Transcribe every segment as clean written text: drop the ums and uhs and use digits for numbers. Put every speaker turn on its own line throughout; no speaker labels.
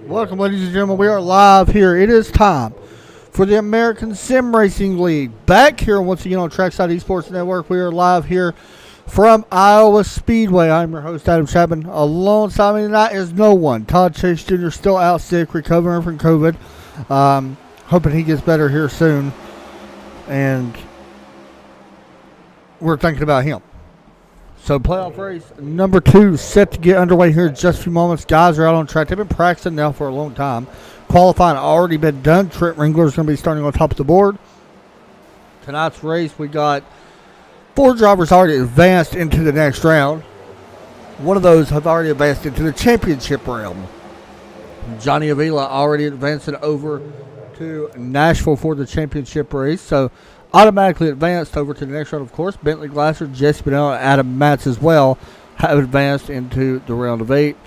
Welcome, ladies and gentlemen. We are live here. It is time for the American Sim Racing League. Back here once again on Trackside Esports Network. We are live here from Iowa Speedway. I'm your host, Adam Chapman. Alongside me tonight is no one. Todd Chase Jr. still out sick, recovering from COVID. Hoping he gets better here soon. And we're thinking about him. So playoff race number 2 set to get underway here in just a few moments. Guys are out on track. They've been practicing now for a long time. Qualifying already been done. Trent Ringler is going to be starting on top of the board. Tonight's race, we got 4 drivers already advanced into the next round. One of those have already advanced into the championship realm. Johnny Avila already advancing over to Nashville for the championship race. So automatically advanced over to the next round, of course. Bentley Glasser, Jesse Bennell, and Adam Matz as well have advanced into the round of 8.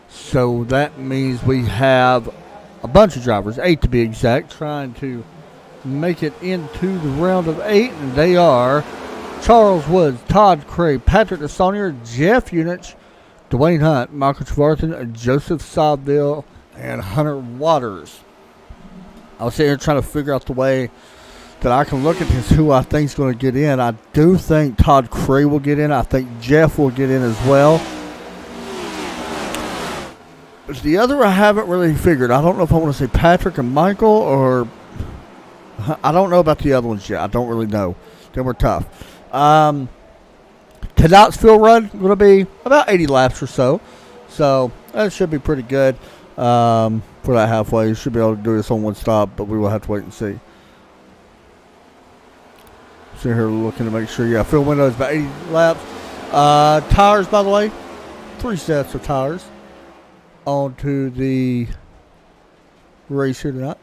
So that means we have a bunch of drivers, 8 to be exact, trying to make it into the round of 8. And they are Charles Woods, Todd Cray, Patrick DeSaunier, Jeff Unich, Dwayne Hunt, Michael Trevarthen, Joseph Sauville, and Hunter Waters. I was sitting here trying to figure out the way that I can look at this, who I think is going to get in. I do think Todd Cray will get in. I think Jeff will get in as well. But the other I haven't really figured. I don't know if I want to say Patrick and Michael, or I don't know about the other ones yet. I don't really know. They were tough. Tonight's field run going to be about 80 laps or so. So that should be pretty good for that halfway. You should be able to do this on one stop, but we will have to wait and see. Sitting here looking to make sure. Yeah, field window is about 80 laps. Tires, by the way, 3 sets of tires onto the race here tonight.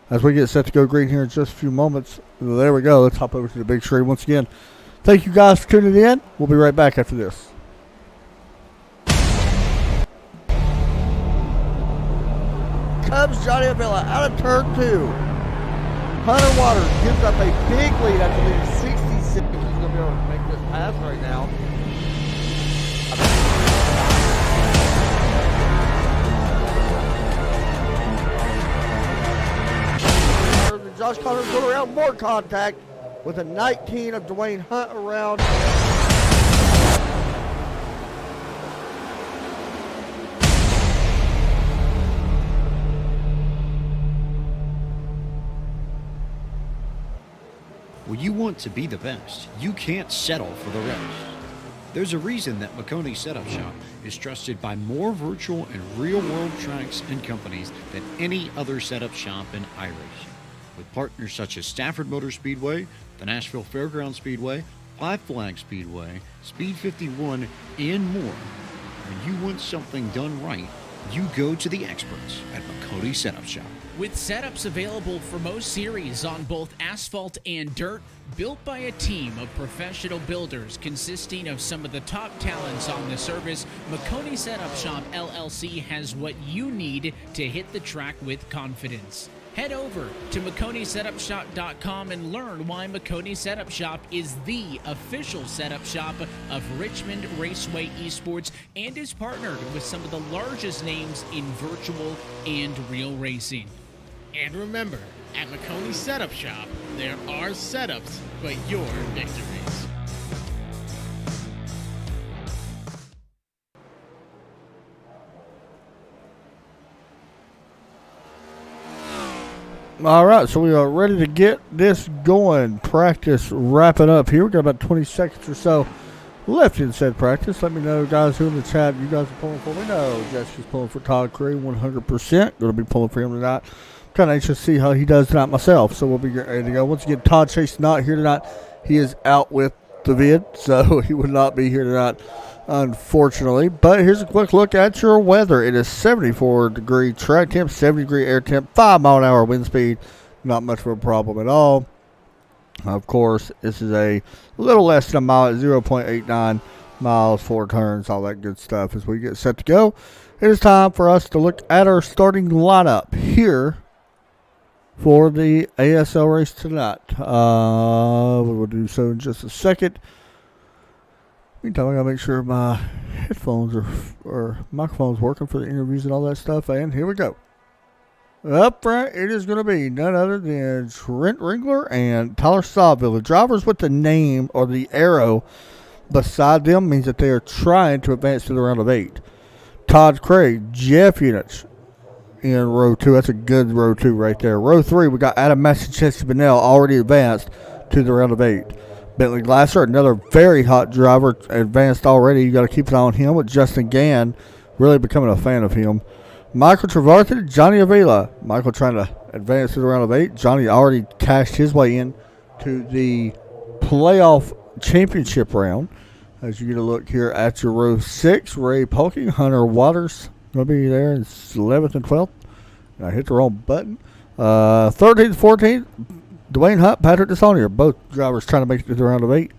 As we get set to go green here in just a few moments. There we go. Let's hop over to the big screen once again. Thank you guys for tuning in. We'll be right back after this. Comes Johnny Avila out of turn 2. Hunter Waters gives up a big lead after leading 66. He's going to be able to make this pass right now. Josh Connor's going around, more contact with a 19 of Dwayne Hunt around.
When you want to be the best, you can't settle for the rest. There's a reason that McConey Setup Shop is trusted by more virtual and real-world tracks and companies than any other setup shop in iRacing. With partners such as Stafford Motor Speedway, the Nashville Fairgrounds Speedway, Five Flag Speedway, Speed 51, and more. When you want something done right, you go to the experts at McConey Setup Shop.
With setups available for most series on both asphalt and dirt, built by a team of professional builders consisting of some of the top talents on the service, McConey Setup Shop LLC has what you need to hit the track with confidence. Head over to McConeySetupShop.com and learn why McConey Setup Shop is the official setup shop of Richmond Raceway Esports and is partnered with some of the largest names in virtual and real racing.
And remember, at McConey Setup Shop, there are setups, but your victories.
All right, so we are ready to get this going. Practice wrapping up here. We got about 20 seconds or so left in said practice. Let me know, guys, who in the chat you guys are pulling for. We know Jessica's pulling for Todd Cray 100%. Going to be pulling for him tonight. Kind of anxious to see how he does tonight myself. So we'll be ready to go. Once again, Todd Chase not here tonight. He is out with the vid, so he would not be here tonight, unfortunately. But here's a quick look at your weather. It is 74-degree track temp, 70-degree air temp, 5-mile-an-hour wind speed. Not much of a problem at all. Of course, this is a little less than a mile at 0.89 miles, 4 turns, all that good stuff. As we get set to go, it is time for us to look at our starting lineup here for the ASL race tonight. We will do so in just a second. Meantime, I gotta make sure my headphones or microphones working for the interviews and all that stuff. And here we go. Up front, it is going to be none other than Trent Ringler and Tyler Sawville. The drivers with the name or the arrow beside them means that they are trying to advance to the round of 8. Todd Cray, Jeff Unich in row 2. That's a good row 2 right there. Row 3, we got Adam Massachusetts Bennell already advanced to the round of 8. Bentley Glasser, another very hot driver, advanced already. You got to keep an eye on him with Justin Gann. Really becoming a fan of him. Michael Trevarthen, Johnny Avila. Michael trying to advance to the round of 8. Johnny already cashed his way in to the playoff championship round. As you get a look here at your row 6, Ray Polking, Hunter Waters going to be there in 11th and 12th. I hit the wrong button. 13th and 14th, Dwayne Hunt, Patrick DeSaunier. Both drivers trying to make it to the round of 8.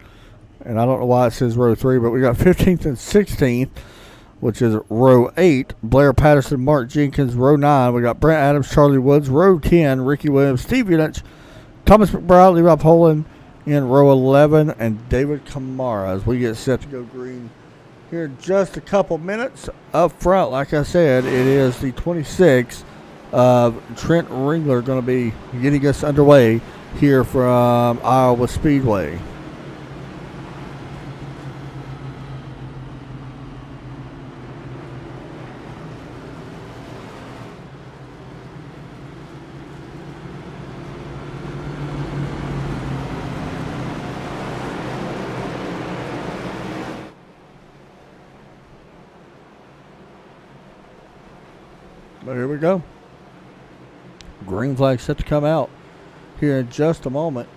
And I don't know why it says row 3, but we got 15th and 16th. Which is row 8, Blair Patterson, Mark Jenkins. Row 9, we got Brent Adams, Charlie Woods. Row 10, Ricky Williams, Steve Unich, Thomas McBride, Levi Poland in row 11, and David Kamara as we get set to go green here in just a couple minutes. Up front, like I said, it is the 26 of Trent Ringler going to be getting us underway here from Iowa Speedway. But here we go. Green flag set to come out here in just a moment.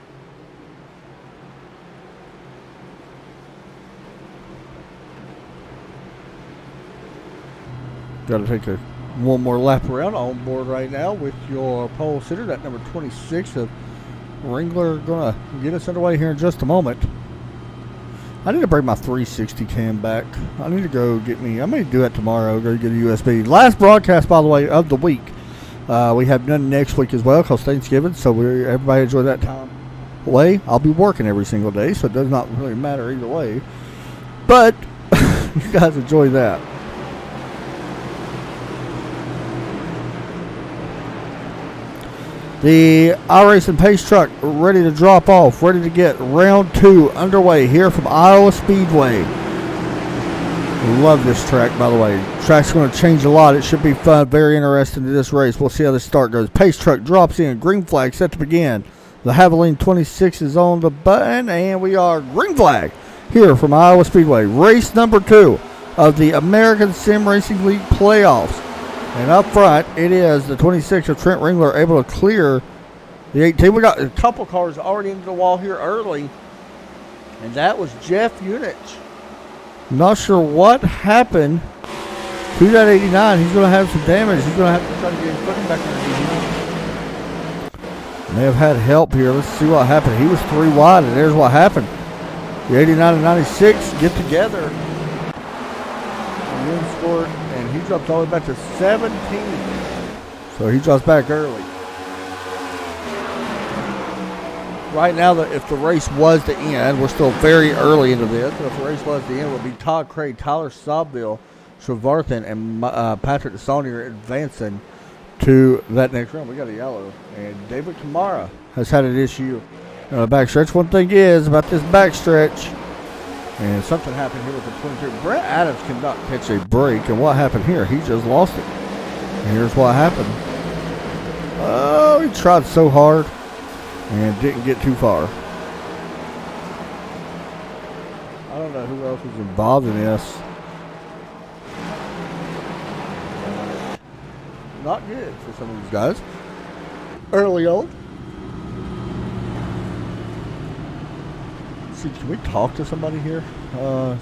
Got to take one more lap around. On board right now with your pole sitter, that number 26 of Ringler, going to get us underway here in just a moment. I need to bring my 360 cam back. I need to go get me. I may do that tomorrow. Go get a USB. Last broadcast, by the way, of the week. We have none next week as well because Thanksgiving. So everybody enjoy that time away. I'll be working every single day, so it does not really matter either way. But you guys enjoy that. The iRacing Pace Truck ready to drop off, ready to get round 2 underway here from Iowa Speedway. Love this track, by the way. Track's going to change a lot. It should be fun, very interesting to this race. We'll see how this start goes. Pace Truck drops in, green flag set to begin. The Haviland 26 is on the button, and we are green flag here from Iowa Speedway. Race number 2 of the American Sim Racing League playoffs. And up front, it is the 26 of Trent Ringler able to clear the 18. We got a couple cars already into the wall here early. And that was Jeff Unich. Not sure what happened to that 89. He's going to have some damage. He's going to have to try to get his footing back there. May have had help here. Let's see what happened. He was 3 wide, and there's what happened. The 89 and 96 get together. And then scored. And he dropped all the way back to 17. So he drops back early. Right now, if the race was to end, we're still very early into this. But if the race was to end, it would be Todd Cray, Tyler Sawville, Trevarthen, and Patrick DeSaunier advancing to that next round. We got a yellow. And David Kamara has had an issue on the backstretch. One thing is about this backstretch. And something happened here with the 22. Brent Adams cannot catch a break. And what happened here? He just lost it. And here's what happened. Oh, McConey tried so hard and didn't get too far. I don't know who else was involved in this. Not good for some of these guys. Early on. See, can we talk to somebody here?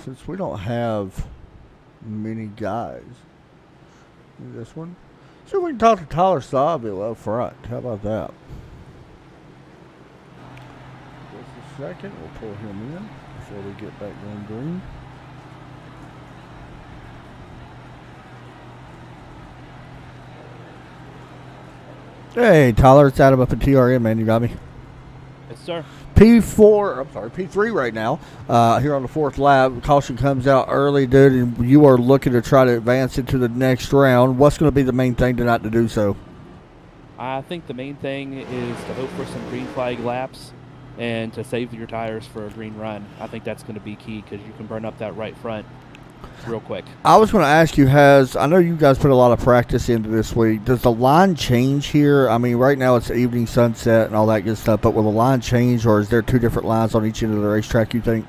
Since we don't have many guys. This one. See if we can talk to Tyler Sawville up front. How about that? Just a second. We'll pull him in before we get back going green. Hey, Tyler, it's Adam up at TRN, man. You got me?
Yes, sir.
P3 right now. Here on the fourth lap, caution comes out early, dude, and you are looking to try to advance into the next round. What's going to be the main thing tonight to do so?
I think the main thing is to hope for some green flag laps and to save your tires for a green run. I think that's going to be key because you can burn up that right front real quick.
I was going to ask you, I know you guys put a lot of practice into this week. Does the line change here? I mean, right now it's evening sunset and all that good stuff, but will the line change, or is there two different lines on each end of the racetrack, you think?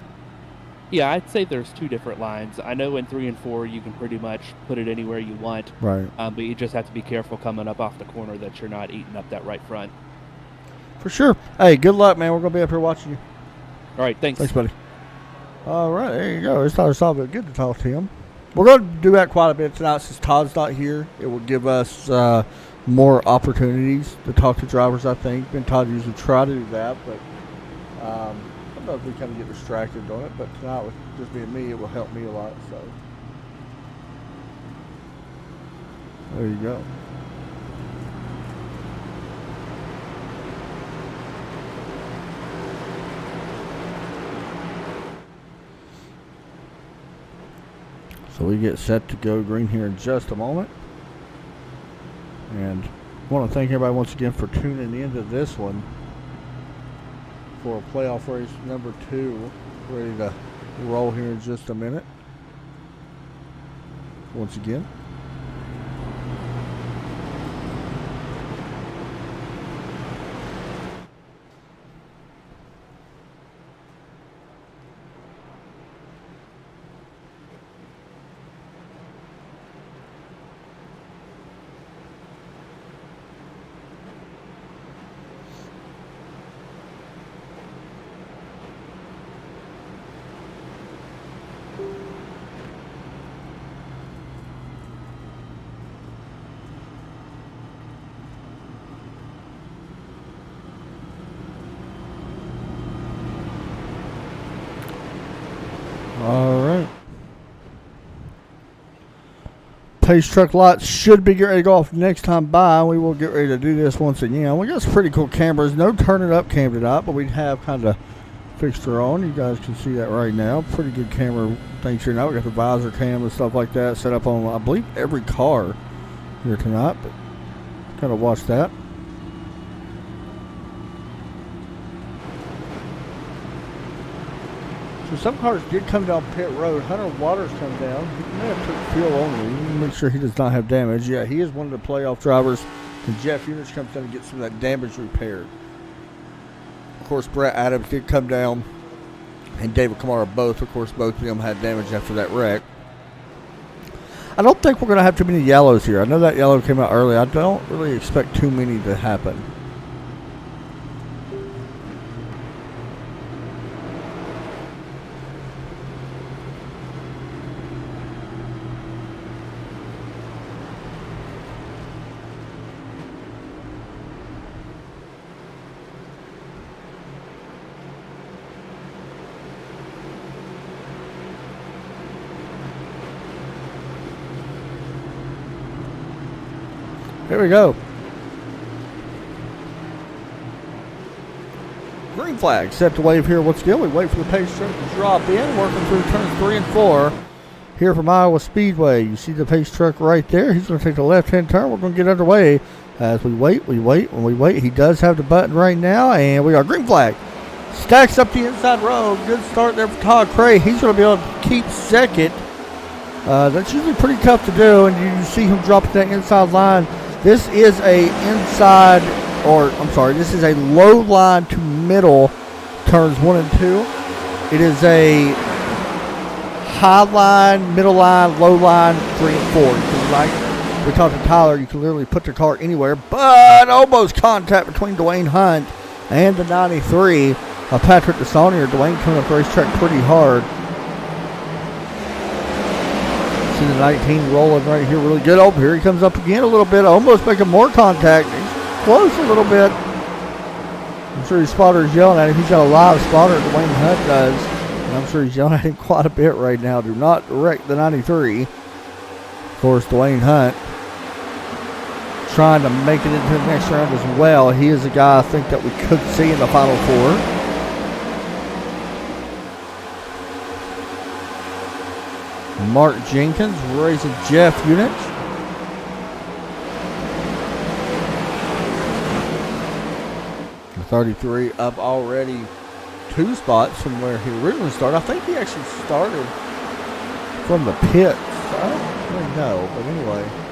Yeah, I'd say there's two different lines. I know in 3 and 4 you can pretty much put it anywhere you want.
Right.
But you just have to be careful coming up off the corner that you're not eating up that right front.
For sure. Hey, good luck, man. We're going to be up here watching you.
All right, thanks.
Thanks, buddy. All right, there you go. There's Tyler Sawville. Good to talk to him. We're going to do that quite a bit tonight since Todd's not here. It will give us more opportunities to talk to drivers, I think. And Todd usually try to do that, but sometimes we kind of get distracted on it. But tonight, with just being me, it will help me a lot. So there you go. So we get set to go green here in just a moment. And I want to thank everybody once again for tuning into this one for a playoff race number 2. Ready to roll here in just a minute. Once again. All right. Pace truck lights should be getting ready to go off next time by. We will get ready to do this once again. We got some pretty cool cameras. No turning up cam tonight, but we have kind of fixture on. You guys can see that right now. Pretty good camera things here now. We got the visor cam and stuff like that set up on, I believe, every car here tonight. But kind of watch that. So some cars did come down pit road. Hunter Waters come down. He may have took fuel only. Make sure he does not have damage. Yeah, he is one of the playoff drivers. And Jeff Unich comes down to get some of that damage repaired. Of course, Brett Adams did come down. And David Kamara both. Of course, both of them had damage after that wreck. I don't think we're going to have too many yellows here. I know that yellow came out early. I don't really expect too many to happen. Here we go. Green flag set to wave here once again. We wait for the pace truck to drop in, working through turns 3 and 4 here from Iowa Speedway. You see the pace truck right there. He's going to take the left-hand turn. We're going to get underway as we wait. When we wait, he does have the button right now, and we are green flag. Stacks up the inside road. Good start there for Todd Cray. He's going to be able to keep second. That's usually pretty tough to do, and you see him dropping that inside line. This is a inside this is a low line to middle, turns 1 and 2. It is a high line, middle line, low line, 3 and 4. So like we talked to Tyler, you can literally put the car anywhere, but almost contact between Dwayne Hunt and the 93 of Patrick DeSaunier. Dwayne coming up the racetrack pretty hard. See the 19 rolling right here really good. Oh, here he comes up again a little bit. Almost making more contact. He's close a little bit. I'm sure his spotter's yelling at him. He's got a live spotter. Dwayne Hunt does. And I'm sure he's yelling at him quite a bit right now. Do not wreck the 93. Of course, Dwayne Hunt trying to make it into the next round as well. He is a guy I think that we could see in the Final Four. Mark Jenkins racing Jeff Unich. The 33 up already 2 spots from where he originally started. I think he actually started from the pits. I don't really know, but anyway.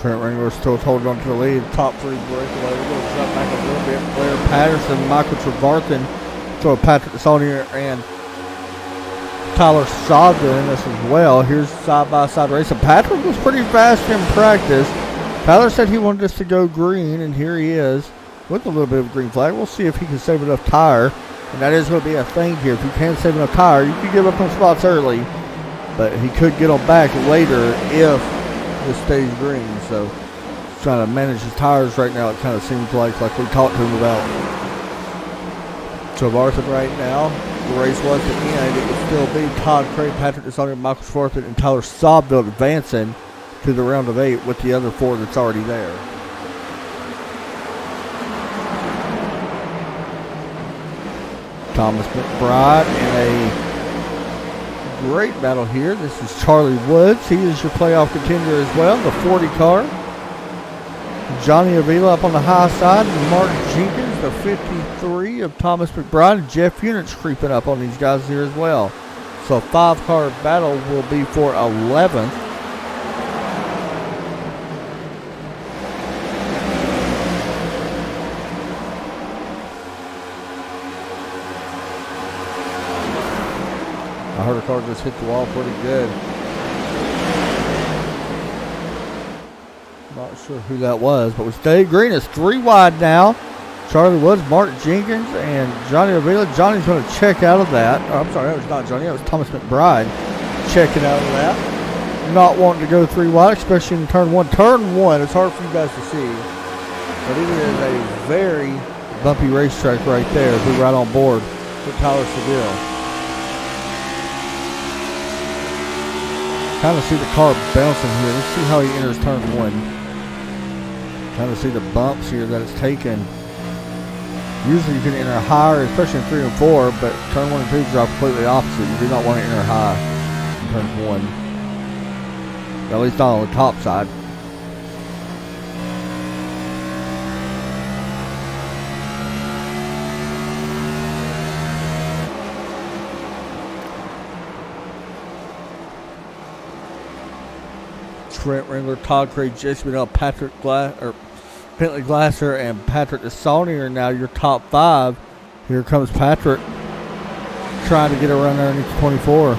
Trent Ringler still holding on to the lead. Top 3 breakaway. We're going to jump back a little bit. Blair Patterson, Michael Trevarthen, so Patrick DeSaunier and Tyler Sodler in this as well. Here's side-by-side racing. Patrick was pretty fast in practice. Tyler said he wanted us to go green, and here he is with a little bit of green flag. We'll see if he can save enough tire, and that is going to be a thing here. If you can't save enough tire, you can give up on spots early, but he could get them back later if this stays green. So trying to manage his tires right now, it kind of seems like we talked to him about. Trevarthen right now, the race was to end. It would still be Todd Craig, Patrick DeSaunier, Michael Trevarthen, and Tyler Sobville advancing to the round of 8 with the other 4 that's already there. Thomas McBride in a great battle here. This is Charlie Woods. He is your playoff contender as well, the 40 car. Johnny Avila up on the high side. Mark Jenkins, the 53 of Thomas McBride. And Jeff Unich creeping up on these guys here as well. So 5-car battle will be for 11th. I heard a car just hit the wall pretty good. Not sure who that was, but we stayed green. It's 3 wide now. Charlie Woods, Mark Jenkins, and Johnny Avila. Johnny's going to check out of that. Oh, I'm sorry, that was not Johnny. That was Thomas McBride checking out of that. Not wanting to go 3 wide, especially in turn 1. Turn 1, it's hard for you guys to see, but it is a very bumpy racetrack right there as we ride on board with Tyler Seville. Kind of see the car bouncing here. Let's see how he enters turn 1. Kind of see the bumps here that it's taken. Usually you can enter higher, especially in 3 and 4, but turn 1 and 2 are completely opposite. You do not want to enter high in turn 1. At least not on the top side. Trent Ringler, Todd Craig, Jason Bennell, Bentley Glasser, and Patrick DeSaunier are now your top 5. Here comes Patrick trying to get a run underneath 24.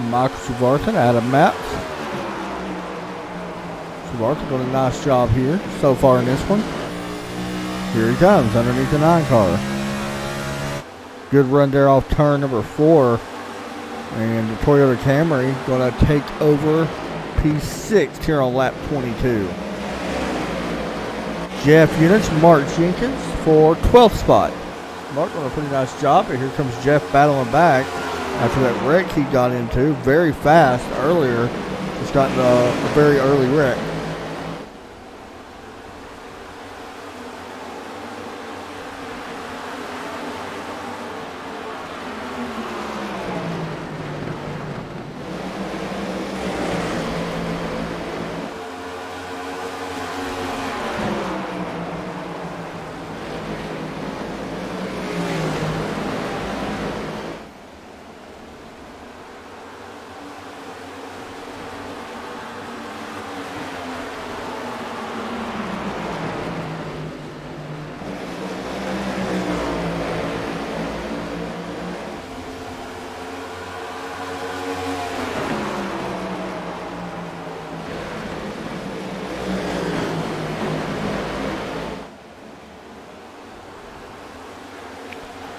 Michael Trevarthen out of Maps. Trevarthen doing a nice job here so far in this one. Here he comes underneath the 9 car. Good run there off turn number 4. And the Toyota Camry going to take over P6 here on lap 22. Jeff Units, Mark Jenkins for 12th spot. Mark doing a pretty nice job, but here comes Jeff battling back after that wreck he got into. Very fast earlier. Just got in a very early wreck.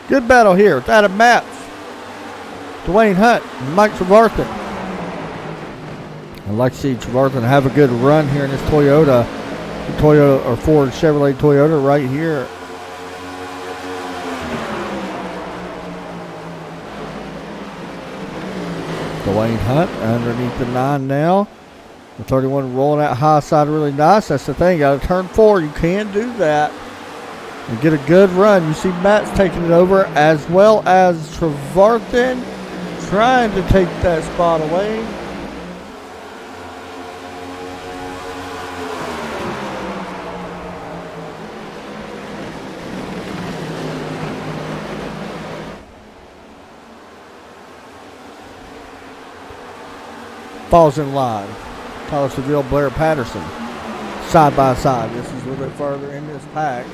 Good battle here. It's out of Maps. Dwayne Hunt, Mike Trevarthen. I'd like to see Trevarthen have a good run here in this Toyota. The Toyota or Ford Chevrolet Toyota right here. Dwayne Hunt underneath the 9 now. The 31 rolling out high side really nice. That's the thing. Got to turn 4. You can do that and get a good run. You see Matt's taking it over as well as Trevarthen trying to take that spot away. Falls in line. Tyler Seville, Blair Patterson. Side by side. This is a little bit further in this pack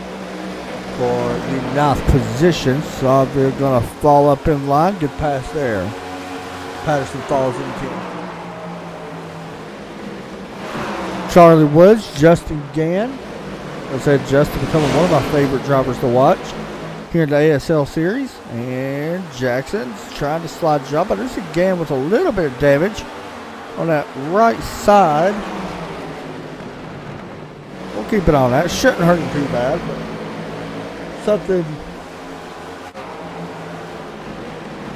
for the 9th position. So they're going to fall up in line. Get past there. Patterson falls in 10. Charlie Woods, Justin Gann. I said Justin becoming one of my favorite drivers to watch here in the ASL series. And Jackson's trying to slide jump. But there's a Gann with a little bit of damage on that right side. We'll keep it on that. Shouldn't hurt him too bad, but something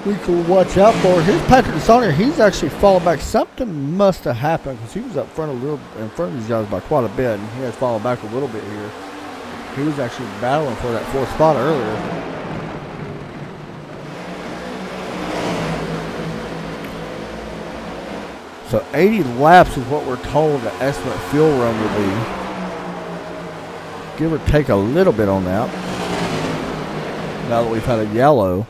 we could watch out for. Here's Patrick Sonner. He's actually fallen back. Something must have happened because he was up front in front of these guys by quite a bit, and he has fallen back a little bit here. He was actually battling for that 4th spot earlier. So 80 laps is what we're told the estimate fuel run will be. Give or take a little bit on that. Now that we've had a yellow.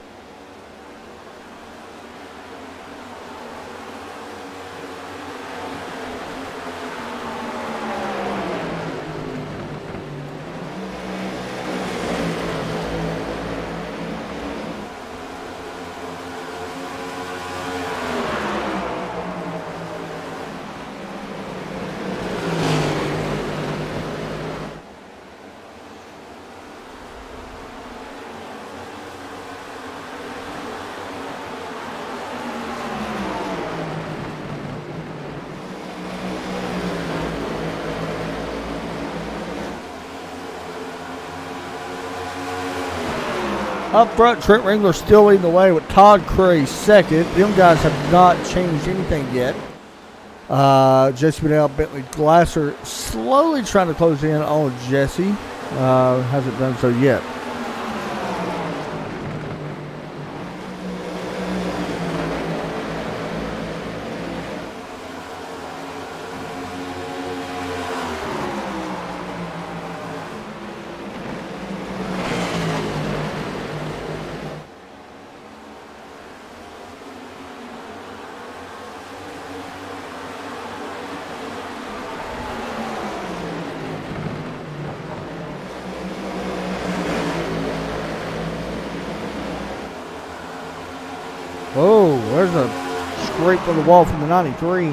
Up front, Trent Ringler still leading the way with Todd Cray second. Them guys have not changed anything yet. Jesse Bennell, Bentley Glasser slowly trying to close in on Jesse. Hasn't done so yet. scrape for the wall from the 93.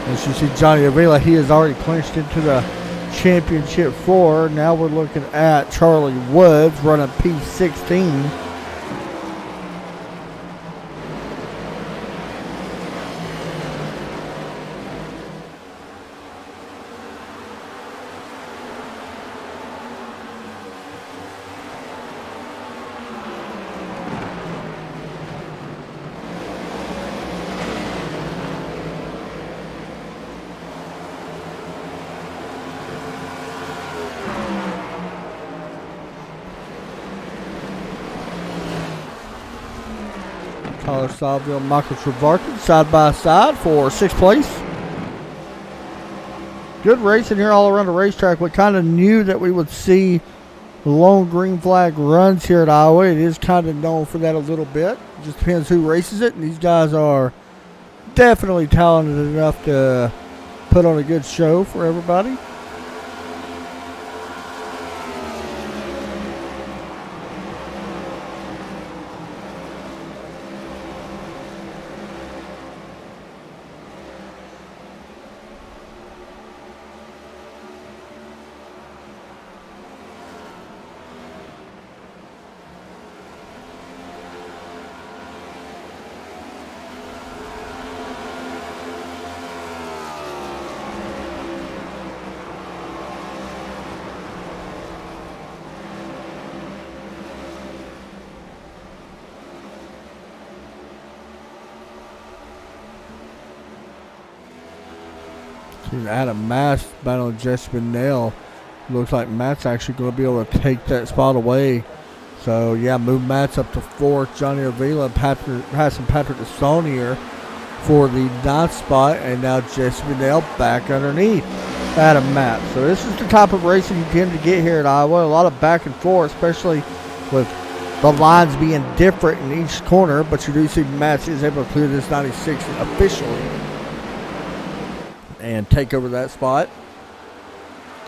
As you see Johnny Avila, he has already clinched into the championship 4. Now we're looking at Charlie Woods running P16. Tyler Salville and Michael Trevarkin side by side for 6th place. Good racing here all around the racetrack. We kind of knew that we would see lone green flag runs here at Iowa. It is kind of known for that a little bit. It just depends who races it. And these guys are definitely talented enough to put on a good show for everybody. Adam Mass battling Jesse Bennell. Looks like Matt's actually going to be able to take that spot away. So, yeah, move Matt's up to 4th. Johnny Avila passing Patrick Desonier for the 9th spot. And now Jesse Bennell back underneath Adam Matt. So, this is the type of racing you tend to get here at Iowa. A lot of back and forth, especially with the lines being different in each corner. But you do see Matt is able to clear this 96 officially and take over that spot.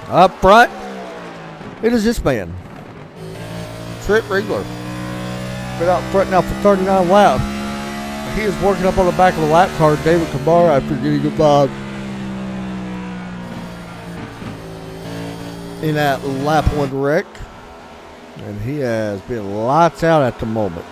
Up front, it is this man, Trent Ringler. Been out front now for 39 laps. He is working up on the back of the lap car, David Kamara, after getting involved in that lap 1 wreck. And he has been lights out at the moment.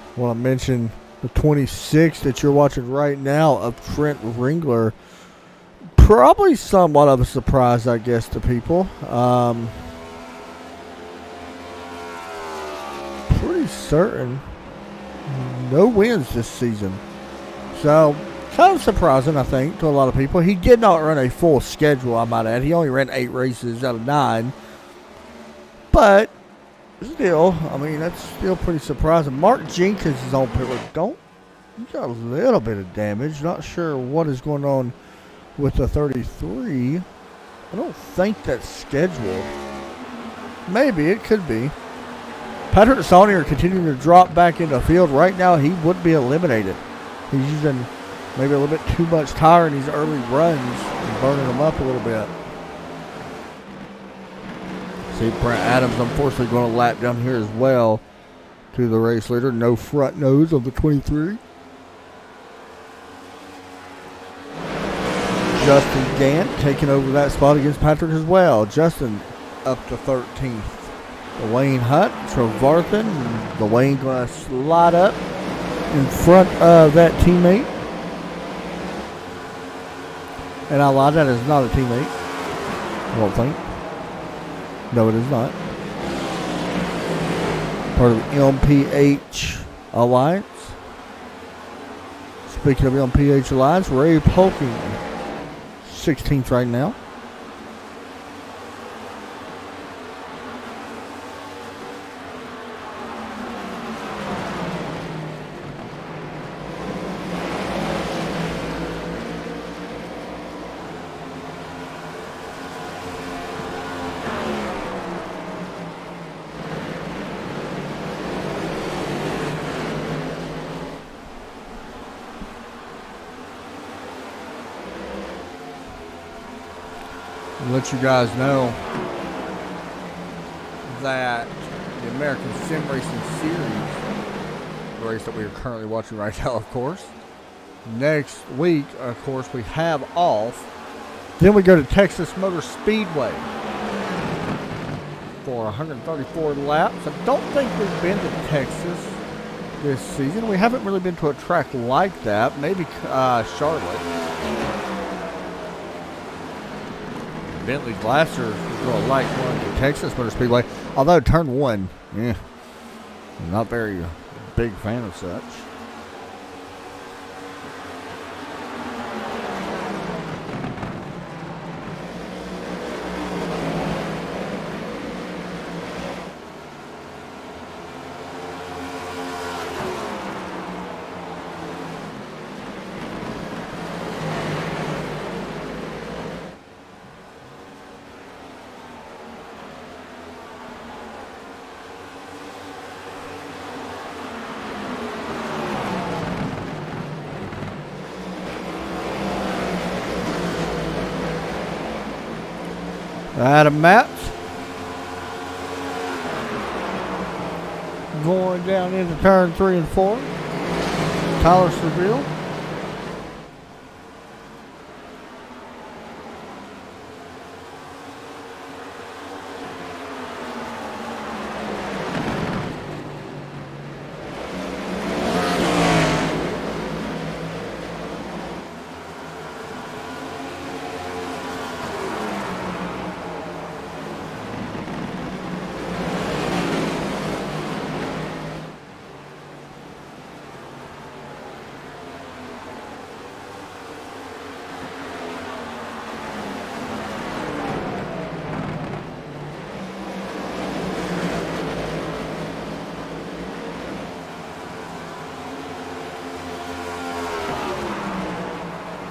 I want to mention the 26 that you're watching right now of Trent Ringler. Probably somewhat of a surprise, I guess, to people. Pretty certain no wins this season. So, kind of surprising, I think, to a lot of people. He did not run a full schedule, I might add. He only ran 8 races out of 9. But still, I mean, that's still pretty surprising. Mark Jenkins is on pit road. He got a little bit of damage. Not sure what is going on with the 33. I don't think that's scheduled. Maybe, it could be. Patrick Desonier continuing to drop back into the field. Right now, he would be eliminated. He's using maybe a little bit too much tire in these early runs and burning them up a little bit. See, Brent Adams, unfortunately, going to lap down here as well to the race leader. No front nose of the 23. Justin Gant taking over that spot against Patrick as well. Justin up to 13th. Dwayne Hunt, Trevarthen. Dwayne going to slide up in front of that teammate. And I lied, that is not a teammate. I don't think. No, it is not. Part of the MPH Alliance. Speaking of MPH Alliance, Ray Polking, 16th right now. Let you guys know that the American Sim Racing Series, the race that we are currently watching right now, of course. Next week, of course, we have off. Then we go to Texas Motor Speedway for 134 laps. I don't think we've been to Texas this season. We haven't really been to a track like that. Maybe Charlotte. Bentley Glasser is going to like one to Texas Motor Speedway. Although turn one, not very big fan of such. Adam Matz going down into turn 3 and 4. Tyler Seville.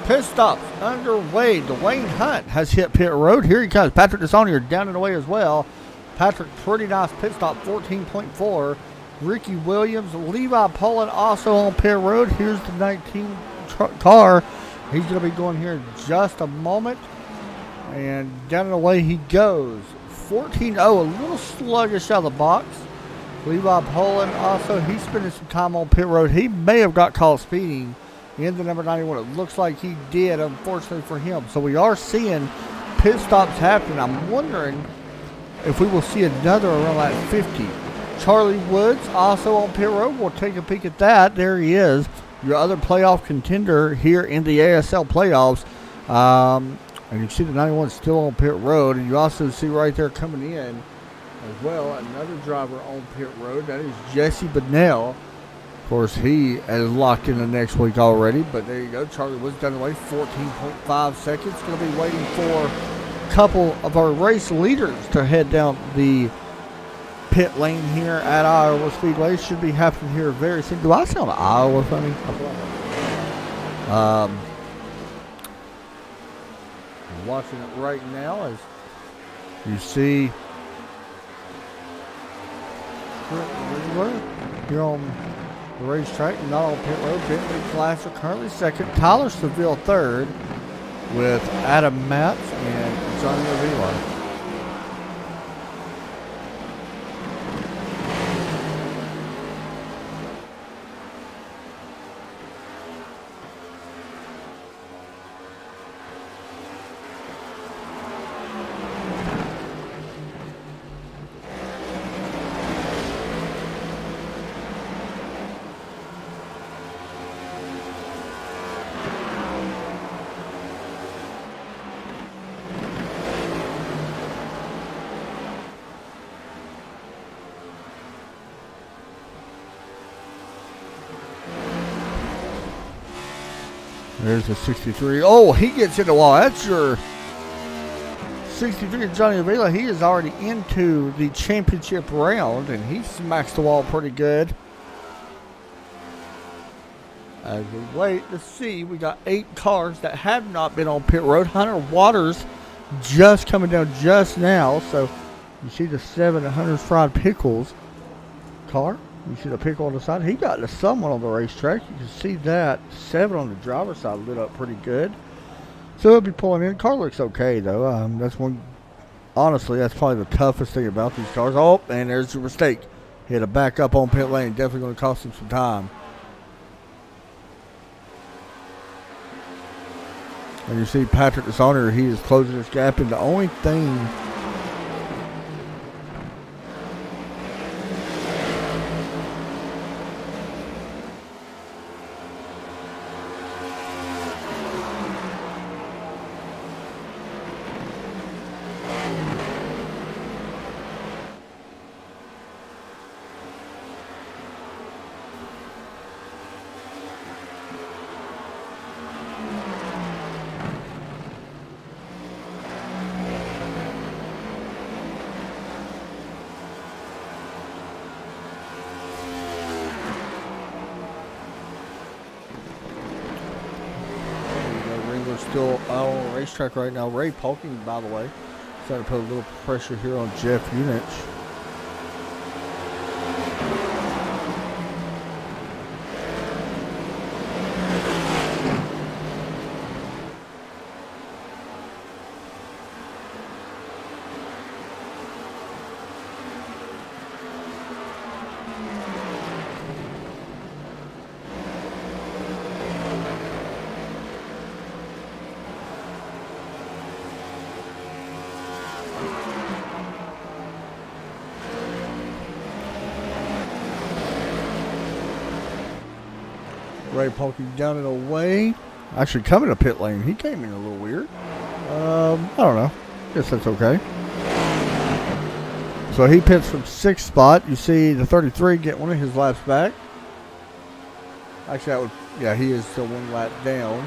Pit stops underway. Dwayne Hunt has hit pit road. Here he comes. Patrick Desonier down and away as well. Patrick, pretty nice pit stop, 14.4. Ricky Williams, Levi Poland also on pit road. Here's the 19 car. He's going to be going here in just a moment. And down and away he goes. 14-0, a little sluggish out of the box. Levi Poland also, he's spending some time on pit road. He may have got caught speeding in the number 91. It looks like he did, unfortunately for him. So we are seeing pit stops happening. I'm wondering if we will see another around that 50. Charlie Woods also on pit road. We'll take a peek at that. There he is, your other playoff contender here in the ASL playoffs. And you see the 91 still on pit road. And you also see right there coming in as well another driver on pit road. That is Jesse Bunnell. Of course, he is locked in the next week already, but there you go. Charlie Woods done away, 14.5 seconds. Going to be waiting for a couple of our race leaders to head down the pit lane here at Iowa Speedway. Should be happening here very soon. Do I sound Iowa funny? I'm watching it right now as you see Trent Ringler here on the racetrack, not on pit road. Bentley Glasser currently second. Tyler Seville third with Adam Matz and Johnny Avila. There's the 63. Oh, he gets in the wall. That's your 63, Johnny Avila. He is already into the championship round, and he smacks the wall pretty good. As we wait to see, we got 8 cars that have not been on pit road. Hunter Waters just coming down just now. So you see the 700 Fried Pickles car. You see the pickle on the side. He got to someone on the racetrack. You can see that 7 on the driver's side lit up pretty good. So he'll be pulling in. Car looks okay though. That's one. Honestly, that's probably the toughest thing about these cars. Oh, and there's your mistake. He had to back up on pit lane. Definitely going to cost him some time. And you see Patrick Dishonor, he is closing his gap. And the only thing still out on the racetrack right now. Ray Polking, by the way, starting to put a little pressure here on Jeff Unich. Ray Polking down and away. Actually coming to pit lane. He came in a little weird. I don't know. Guess that's okay. So he pits from 6th spot. You see the 33 get one of his laps back. Actually, that would, yeah, he is still 1 lap down.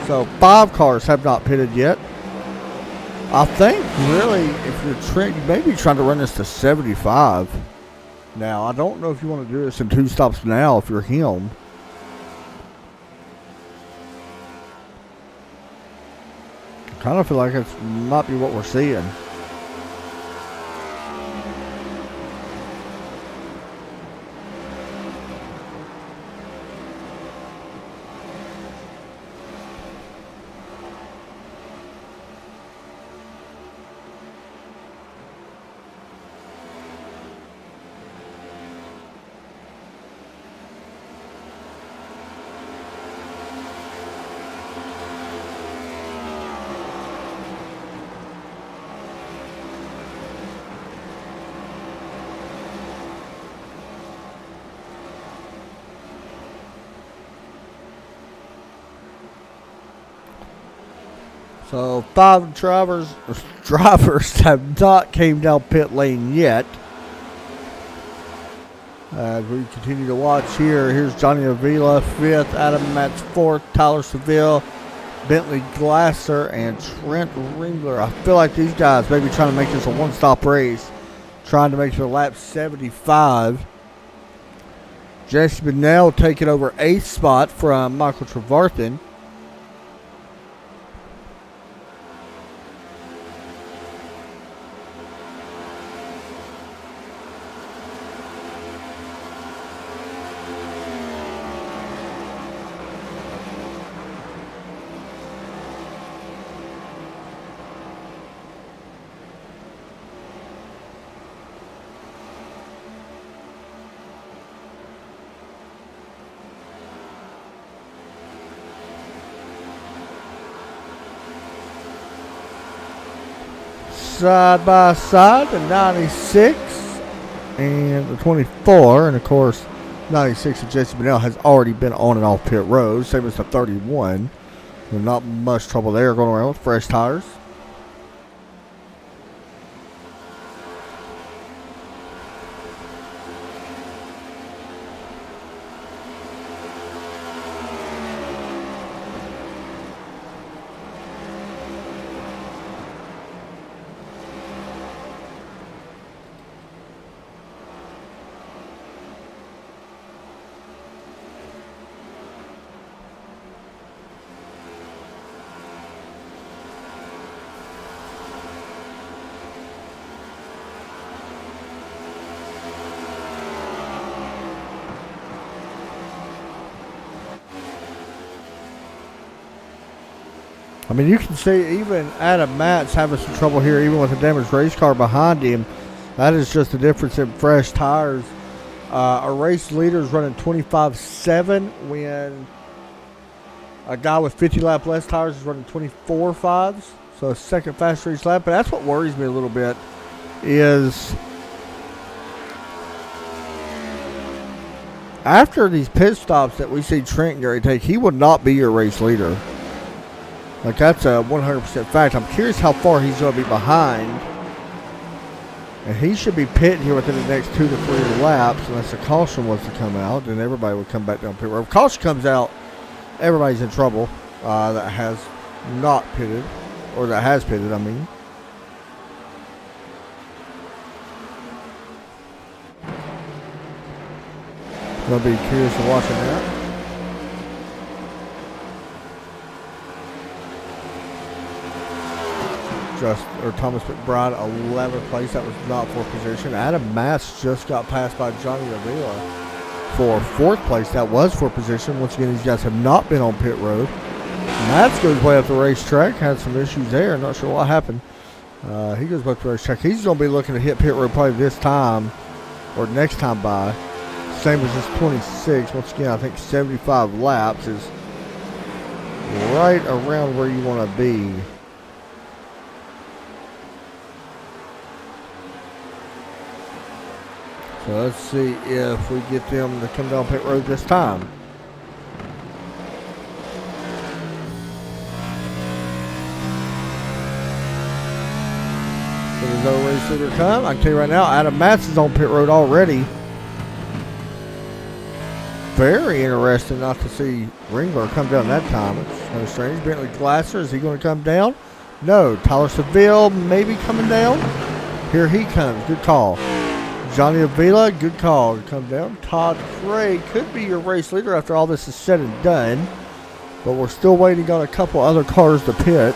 So 5 cars have not pitted yet. I think really, if you're Trent, you may be trying to run this to 75. Now, I don't know if you want to do this in 2 stops now if you're him. I kind of feel like it might be what we're seeing. So 5 drivers have not came down pit lane yet. As we continue to watch here, here's Johnny Avila 5th, Adam Matz 4th, Tyler Seville, Bentley Glasser, and Trent Ringler. I feel like these guys may be trying to make this a one-stop race, trying to make it to lap 75. Jesse Bennell taking over 8th spot from Michael Trevarthen. Side by side, the 96 and the 24, and of course 96 of Jesse Bennell has already been on and off pit road, same as the 31. So not much trouble there, going around with fresh tires. I mean, you can see even Adam Matt's having some trouble here, even with a damaged race car behind him. That is just the difference in fresh tires. A race leader is running 25.7 when a guy with 50 lap less tires is running 24.5s. So a second faster each lap. But that's what worries me a little bit is after these pit stops that we see Trent Gary take, he will not be your race leader. Like, that's a 100% fact. I'm curious how far he's going to be behind. And he should be pitting here within the next 2 to 3 laps, unless a caution was to come out. Then everybody would come back down pit road. If caution comes out, everybody's in trouble that has not pitted, or that has pitted, I mean. Going to be curious to watching that. Thomas McBride, 11th place. That was not for position. Adam Matz just got passed by Johnny Avila for 4th place. That was for position. Once again, these guys have not been on pit road. Matz goes way up the racetrack. Had some issues there. Not sure what happened. He goes up the racetrack. He's going to be looking to hit pit road probably this time or next time by. Same as this 26. Once again, I think 75 laps is right around where you want to be. So let's see if we get them to come down pit road this time. So there's no race leader come. I can tell you right now, Adam Matz is on pit road already. Very interesting not to see Ringler come down that time. It's kind of strange. Bentley Glasser, is he going to come down? No. Tyler Seville maybe coming down. Here he comes. Good call. Johnny Avila, good call to come down. Todd Craig could be your race leader after all this is said and done. But we're still waiting on a couple other cars to pit.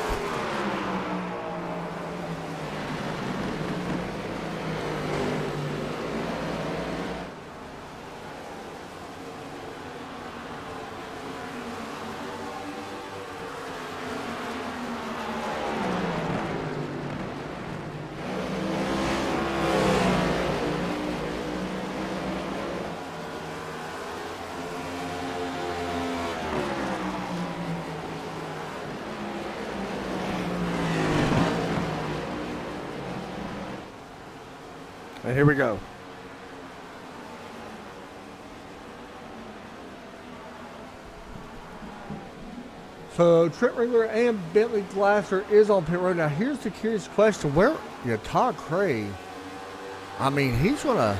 And here we go. So Trent Ringler and Bentley Glasser is on pit road. Now here's the curious question. Todd Craig, I mean, he's gonna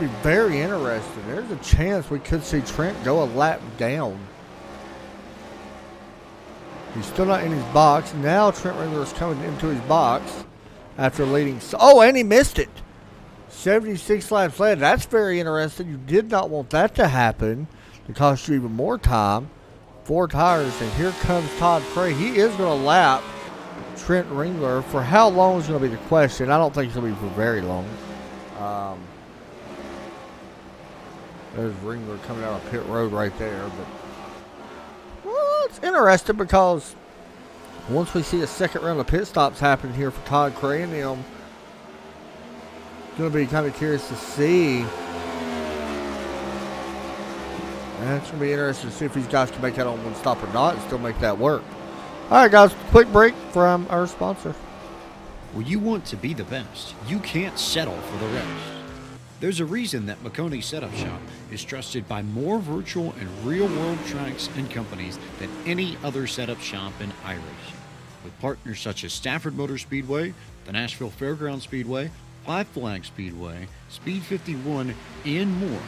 be very interesting. There's a chance we could see Trent go a lap down. He's still not in his box. Now Trent Ringler is coming into his box after leading. Oh, and he missed it. 76 laps later. That's very interesting. You did not want that to happen. It cost you even more time. 4 tires, and here comes Todd Craig. He is going to lap Trent Ringler. For how long is going to be the question? I don't think it's going to be for very long. There's Ringler coming out of pit road right there. But well, it's interesting because once we see a second round of pit stops happen here for Todd Craig and them, going to be kind of curious to see. And it's going to be interesting to see if these guys can make that on one stop or not and still make that work. All right, guys, quick break from our sponsor.
When you want to be the best, you can't settle for the rest. There's a reason that McConey Setup Shop is trusted by more virtual and real-world tracks and companies than any other setup shop in iRacing. With partners such as Stafford Motor Speedway, the Nashville Fairgrounds Speedway, Five Flags Speedway, Speed 51, and more.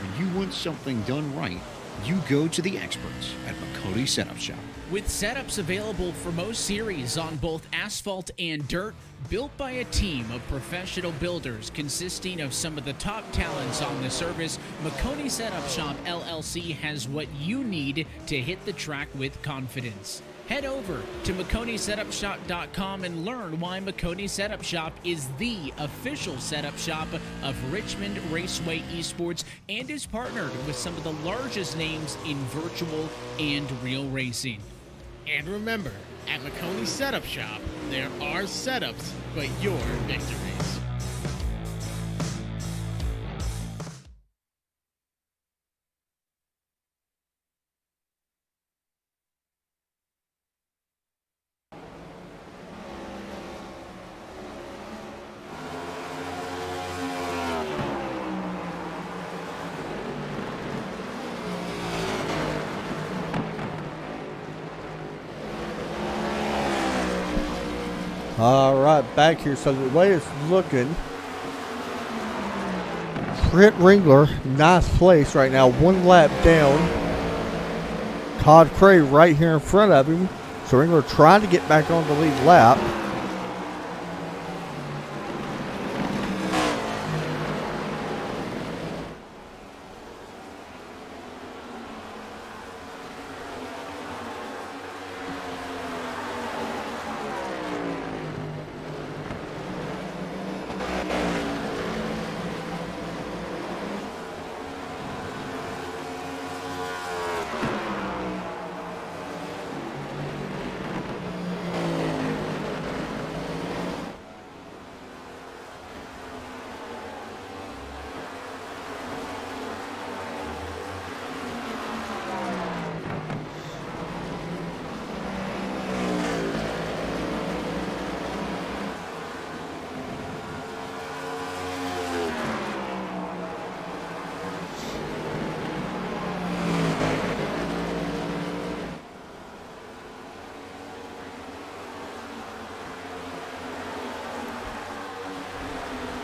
When you want something done right, you go to the experts at McConey Setup Shop.
With setups available for most series on both asphalt and dirt, built by a team of professional builders consisting of some of the top talents on the service, McConey Setup Shop LLC has what you need to hit the track with confidence. Head over to McConeySetupShop.com and learn why McConey Setup Shop is the official setup shop of Richmond Raceway Esports and is partnered with some of the largest names in virtual and real racing.
And remember, at McConey Setup Shop, there are setups, but your victories.
All right, back here. So the way it's looking, Trent Ringler, ninth place right now, one lap down. Todd Cray right here in front of him. So Ringler trying to get back on the lead lap.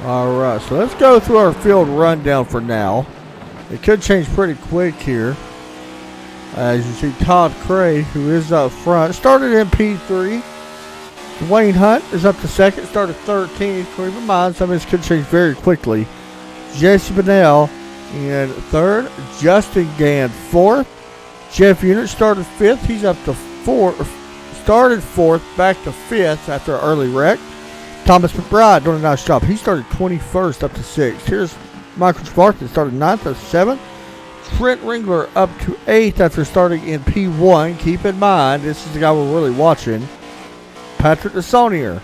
All right, so let's go through our field rundown for now. It could change pretty quick here. As you see, Todd Cray, who is up front, started in P3. Dwayne Hunt is up to second, started 13th. Keep in mind, some of this could change very quickly. Jesse Bennell in third. Justin Gann fourth. Jeff Unit started fifth. He's up to fourth. Started fourth, back to fifth after an early wreck. Thomas McBride doing a nice job. He started 21st up to 6th. Here's Michael Spartan started 9th to 7th. Trent Ringler up to 8th after starting in P1. Keep in mind, this is the guy we're really watching. Patrick DeSaunier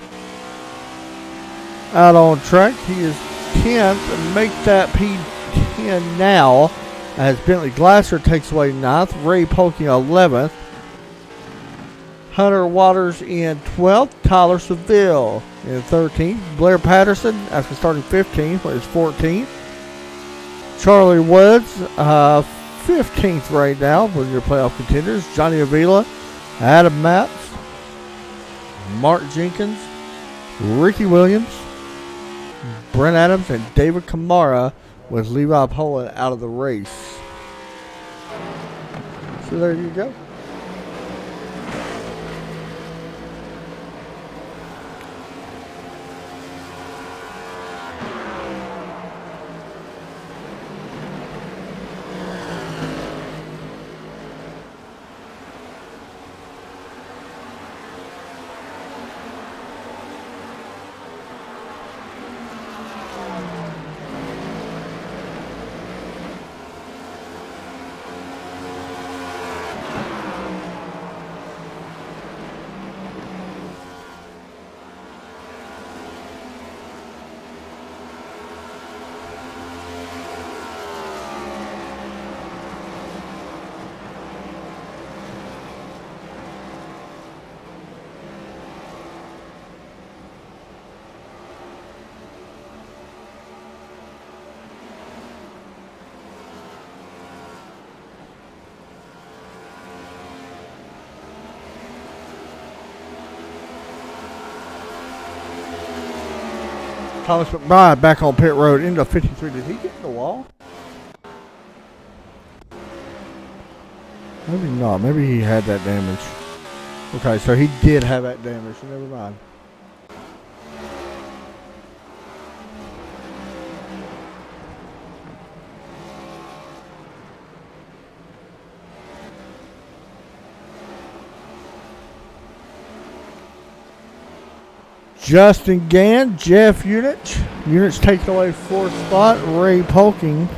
out on track. He is 10th and make that P10 now as Bentley Glasser takes away 9th. Ray Polking 11th. Hunter Waters in 12th. Tyler Seville in 13th. Blair Patterson, after starting 15th, is 14th. Charlie Woods, 15th right now with your playoff contenders. Johnny Avila, Adam Matz, Mark Jenkins, Ricky Williams, Brent Adams, and David Kamara with Levi Poland out of the race. So there you go. Thomas McBride back on pit road into 53. Did he get in the wall? Maybe not. Maybe he had that damage. Okay, so he did have that damage. So never mind. Justin Gann, Jeff Unit. Unit's taking away fourth spot. Ray Polking.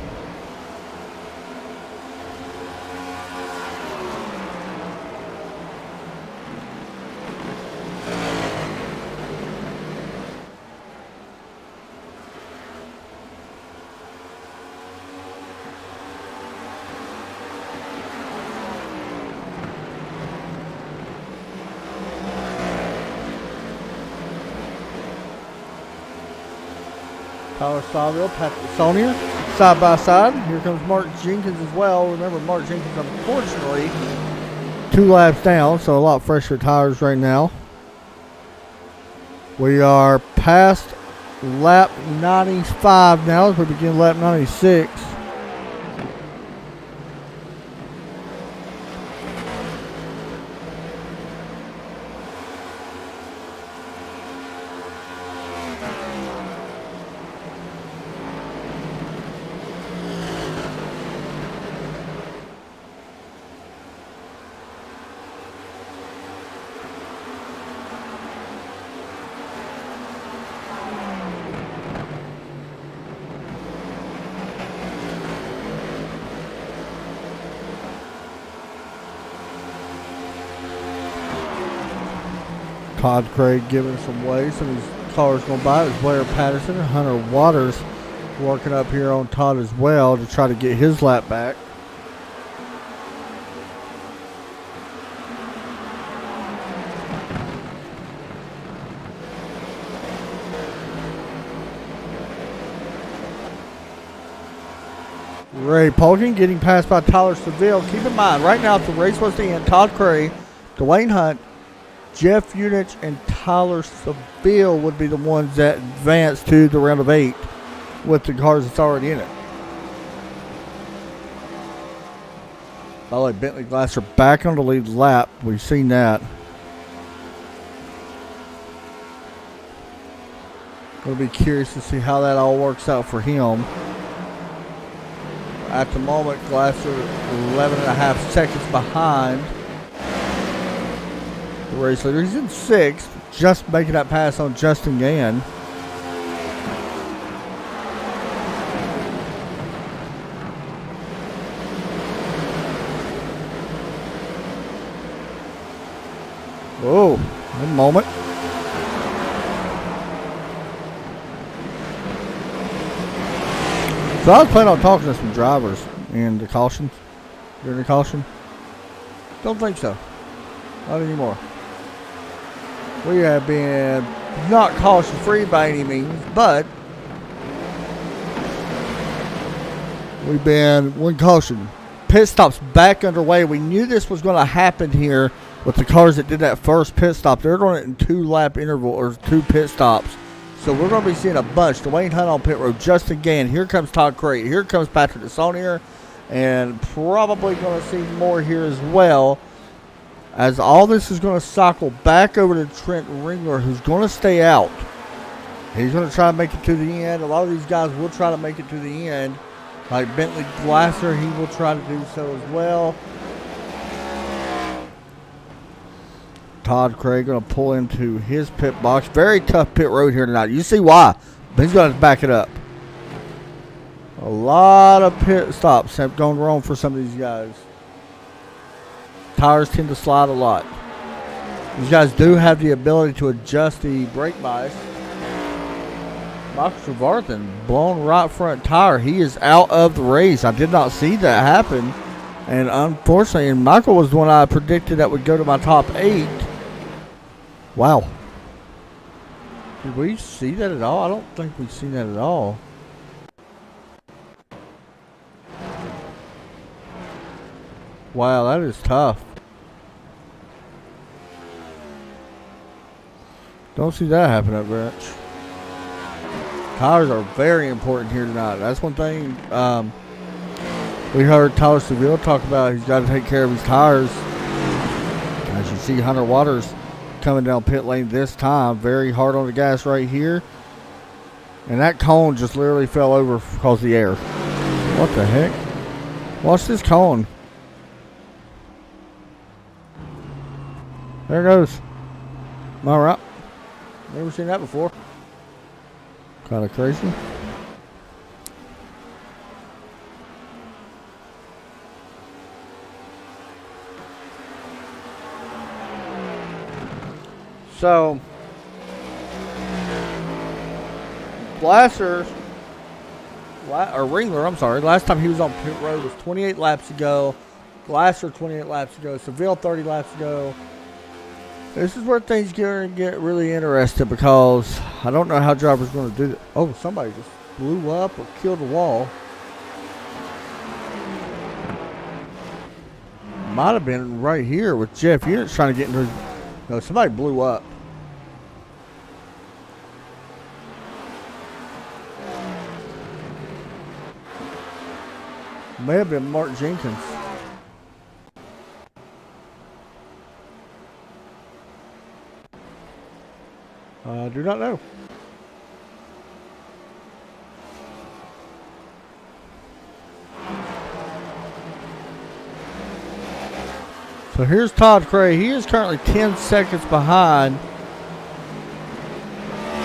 Tyler Stuyvesant, Patrick Sonier, side by side. Here comes Mark Jenkins as well. Remember, Mark Jenkins, unfortunately, 2 laps down, so a lot fresher tires right now. We are past lap 95 now as we begin lap 96. Todd Craig giving some way. Some of these cars going by. It's Blair Patterson and Hunter Waters working up here on Todd as well to try to get his lap back. Ray Polkin getting passed by Tyler Seville. Keep in mind, right now, if the race was to end, Todd Craig, Dwayne Hunt, Jeff Unich, and Tyler Seville would be the ones that advance to the round of 8 with the cars that's already in it. By the way, Bentley Glasser back on the lead lap. We've seen that. Going to be curious to see how that all works out for him. At the moment, Glasser 11.5 seconds behind the race leader. He's in 6th, just making that pass on Justin Gann. Oh, a moment. So I was planning on talking to some drivers in the cautions, during the caution. Don't think so. Not anymore. We have been not caution free by any means, but we've been one caution. Pit stops back underway. We knew this was going to happen here with the cars that did that first pit stop. They're doing it in 2 lap interval or 2 pit stops. So we're going to be seeing a bunch. Dwayne Hunt on pit road, Justin Gann. Here comes Todd Craig. Here comes Patrick Desonier. And probably going to see more here as well. As all this is going to cycle back over to Trent Ringler, who's going to stay out. He's going to try to make it to the end. A lot of these guys will try to make it to the end. Like Bentley Glasser, he will try to do so as well. Todd Craig going to pull into his pit box. Very tough pit road here tonight. You see why. But he's going to back it up. A lot of pit stops have gone wrong for some of these guys. Tires tend to slide a lot. These guys do have the ability to adjust the brake bias. Michael Trevarthen, blown right front tire. He is out of the race. I did not see that happen. And unfortunately, and Michael was the one I predicted that would go to my top 8. Wow. Did we see that at all? I don't think we've seen that at all. Wow, that is tough. Don't see that happen up much. Tires are very important here tonight. That's one thing we heard Tyler Seville talk about. He's got to take care of his tires. As you see, Hunter Waters coming down pit lane this time. Very hard on the gas right here. And that cone just literally fell over because of the air. What the heck? Watch this cone. There it goes. Am I right? Never seen that before. Kind of crazy. So, Glasser, or Ringler, I'm sorry, last time he was on pit road was 28 laps ago. Glasser 28 laps ago. Seville 30 laps ago. This is where things get really interesting because I don't know how drivers are going to do that. Oh, somebody just blew up or killed a wall. Might have been right here with Jeff Units trying to get into his... No, somebody blew up. May have been Mark Jenkins. I do not know. So here's Todd Cray. He is currently 10 seconds behind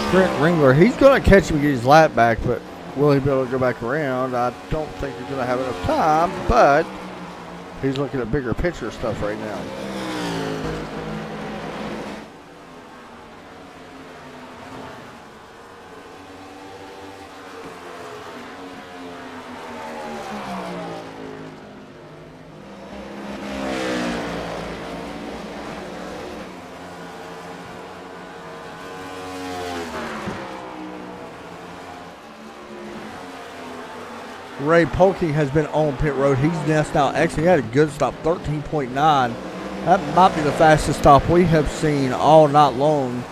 Trent Ringler. He's going to catch him and get his lap back, but will he be able to go back around? I don't think he's going to have enough time, but he's looking at bigger picture stuff right now. Ray Polking has been on pit road. He's now actually had a good stop, 13.9. That might be the fastest stop we have seen all night long.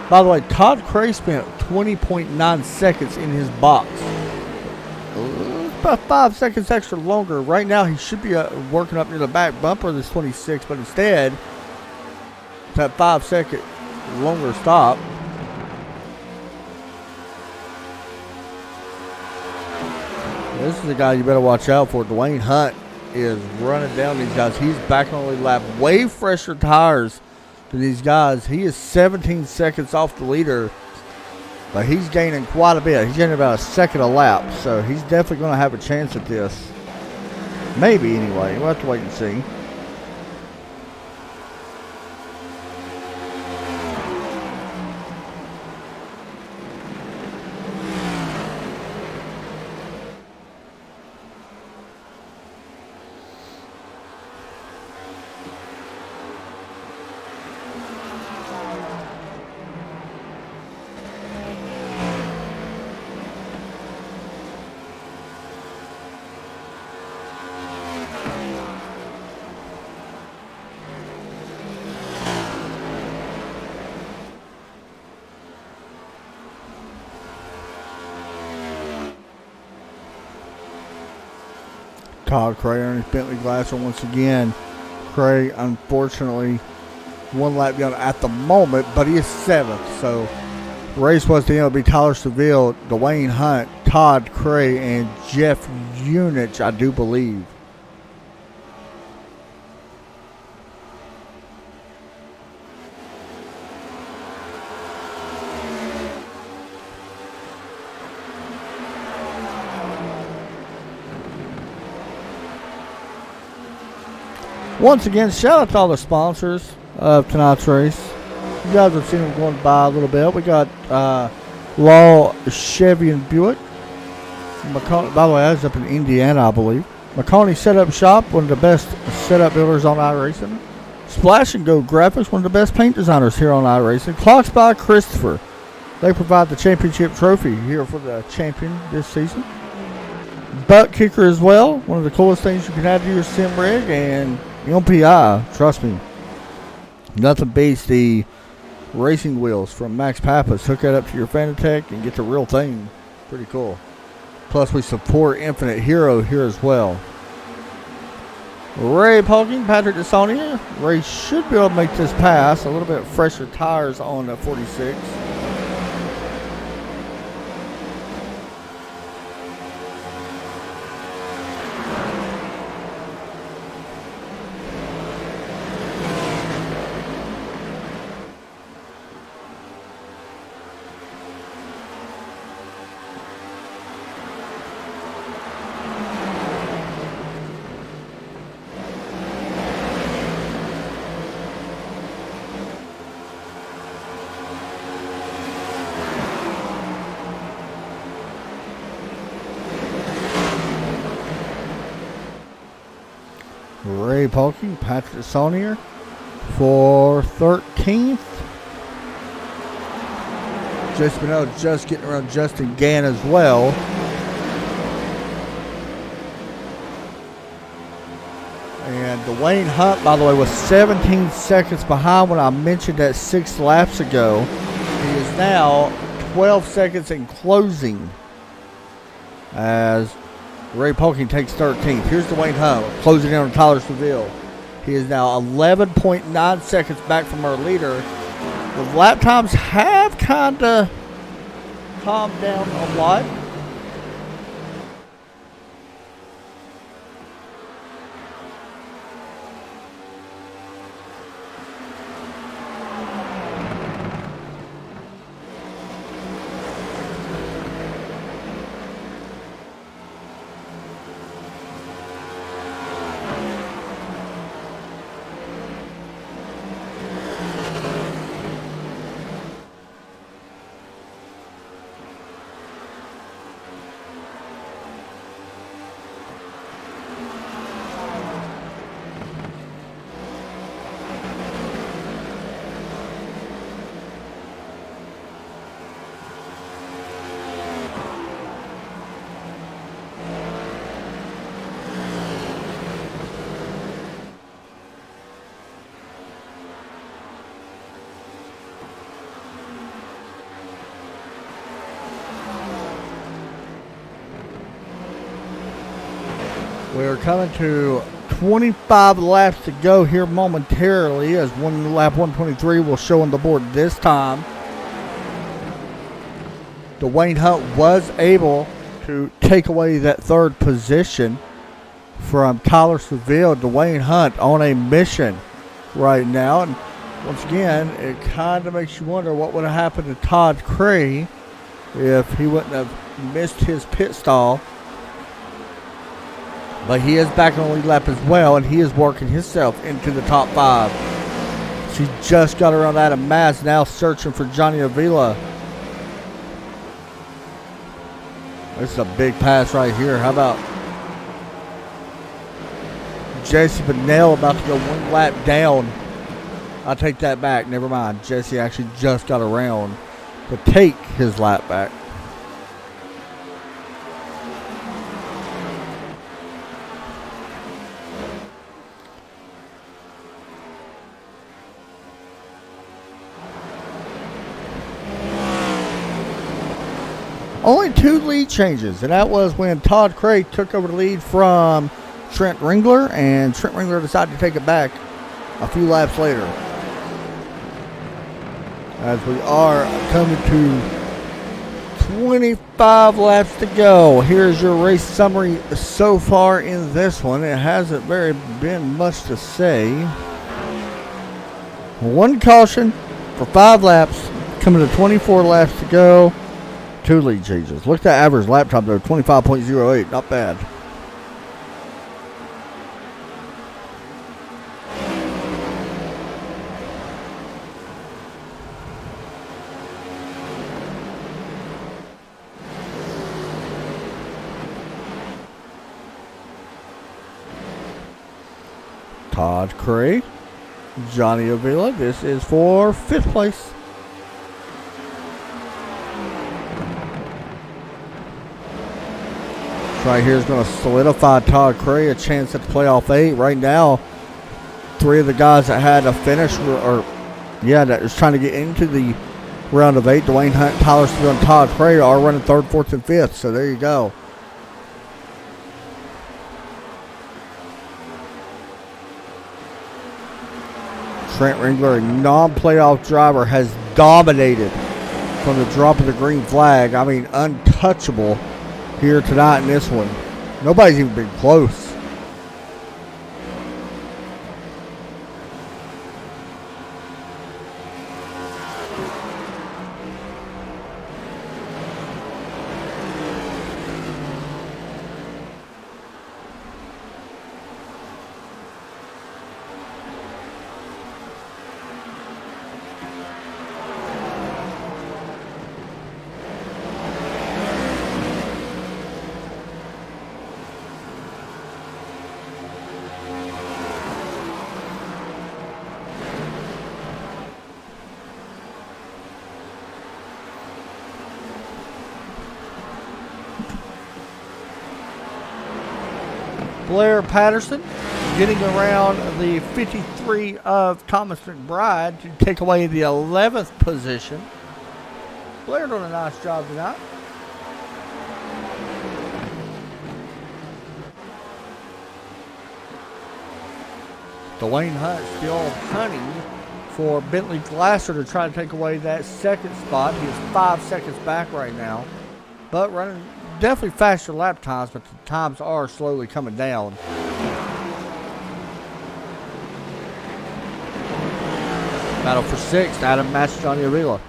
By the way, Todd Cray spent 20.9 seconds in his box. About 5 seconds extra longer. Right now, he should be working up near the back bumper of this 26, but instead, that 5 second longer stop. This is the guy you better watch out for. Dwayne Hunt is running down these guys. He's back on the lead lap. Way fresher tires than these guys. He is 17 seconds off the leader, but he's gaining quite a bit. He's gaining about a second a lap, so he's definitely going to have a chance at this. Maybe, anyway. We'll have to wait and see. Todd Cray on his Bentley Glasser once again. Cray, unfortunately, one lap down at the moment, but he is 7th. So, the race was to be Tyler Seville, Dwayne Hunt, Todd Cray, and Jeff Unich, I do believe. Once again, shout out to all the sponsors of tonight's race. You guys have seen them going by a little bit. We got Law, Chevy, and Buick. By the way, that's up in Indiana, I believe. McConaughey Setup Shop, one of the best setup builders on iRacing. Splash and Go Graphics, one of the best paint designers here on iRacing. Clocks by Christopher. They provide the championship trophy here for the champion this season. Butt Kicker as well, one of the coolest things you can add to your sim rig. And MPI, trust me, nothing beats the racing wheels from Max Pappas. Hook that up to your Fanatec and get the real thing. Pretty cool. Plus, we support Infinite Hero here as well. Ray Polking, Patrick DeSonia. Ray should be able to make this pass. A little bit fresher tires on the 46. Ray Polking, Patrick Saunier for 13th. Jason Benell just getting around Justin Gann as well. And Dwayne Hunt, by the way, was 17 seconds behind when I mentioned that 6 laps ago. He is now 12 seconds in closing as Ray Polking takes 13th. Here's Dwayne Hunt closing in on Tyler Seville. He is now 11.9 seconds back from our leader. The lap times have kind of calmed down a lot. We're coming to 25 laps to go here momentarily as lap 123 will show on the board this time. Dwayne Hunt was able to take away that third position from Tyler Seville. Dwayne Hunt on a mission right now. And once again, it kind of makes you wonder what would have happened to Todd Cray if he wouldn't have missed his pit stall. But he is back on the lead lap as well, and he is working himself into the top 5. She just got around Adam Mass, now searching for Johnny Avila. This is a big pass right here. How about Jesse Benell about to go 1 lap down? I'll take that back. Never mind. Jesse actually just got around to take his lap back. Only 2 lead changes, and that was when Todd Cray took over the lead from Trent Ringler, and Trent Ringler decided to take it back a few laps later. As we are coming to 25 laps to go. Here's your race summary so far in this one. It hasn't been much to say. 1 caution for 5 laps, coming to 24 laps to go. 2 lead changes. Look at that average lap time there, 25.08. Not bad. Todd Cray, Johnny Avila. This is for 5th place. Right here is going to solidify Todd Cray a chance at the playoff 8. Right now, 3 of the guys that had a finish that was trying to get into the round of 8, Dwayne Hunt, Tyler Seville, and Todd Cray are running 3rd, 4th, and 5th. So there you go. Trent Ringler, a non-playoff driver, has dominated from the drop of the green flag. I mean, untouchable here tonight in this one. Nobody's even been close. Blair Patterson getting around the 53 of Thomas McBride to take away the 11th position. Blair doing a nice job tonight. Dwayne Hunt still hunting for Bentley Glasser to try to take away that second spot. He is 5 seconds back right now, but running definitely faster lap times, but the times are slowly coming down. Battle for sixth, Adam matched Johnny Avila.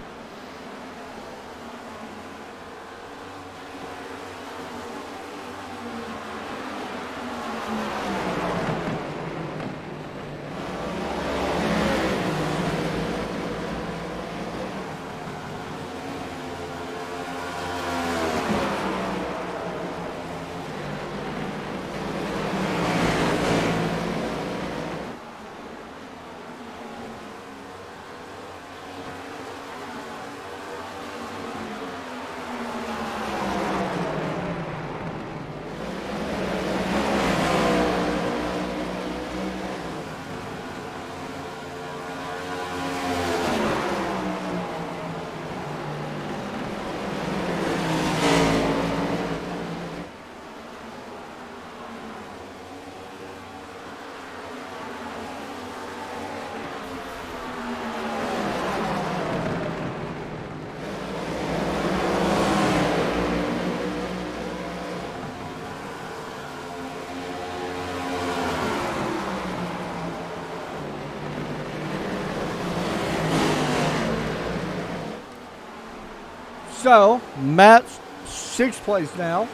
So, Matt's 6th place now.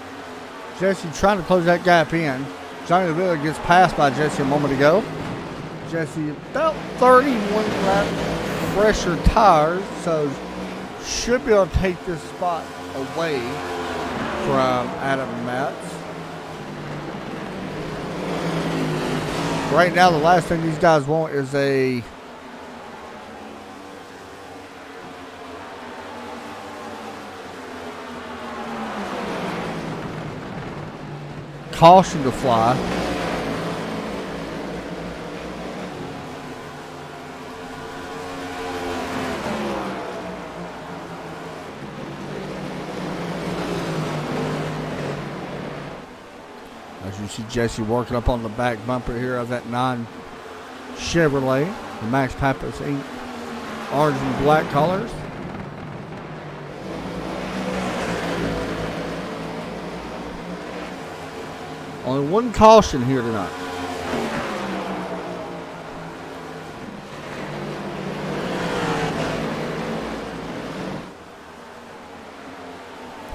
Jesse trying to close that gap in. Johnny Avila gets passed by Jesse a moment ago. Jesse about 31 lap fresher tires, so should be able to take this spot away from Adam Matz. Right now, the last thing these guys want is a caution to fly. As you see Jesse working up on the back bumper here of that 9 Chevrolet, the Max Pappas ink orange and black colors. Only one caution here tonight.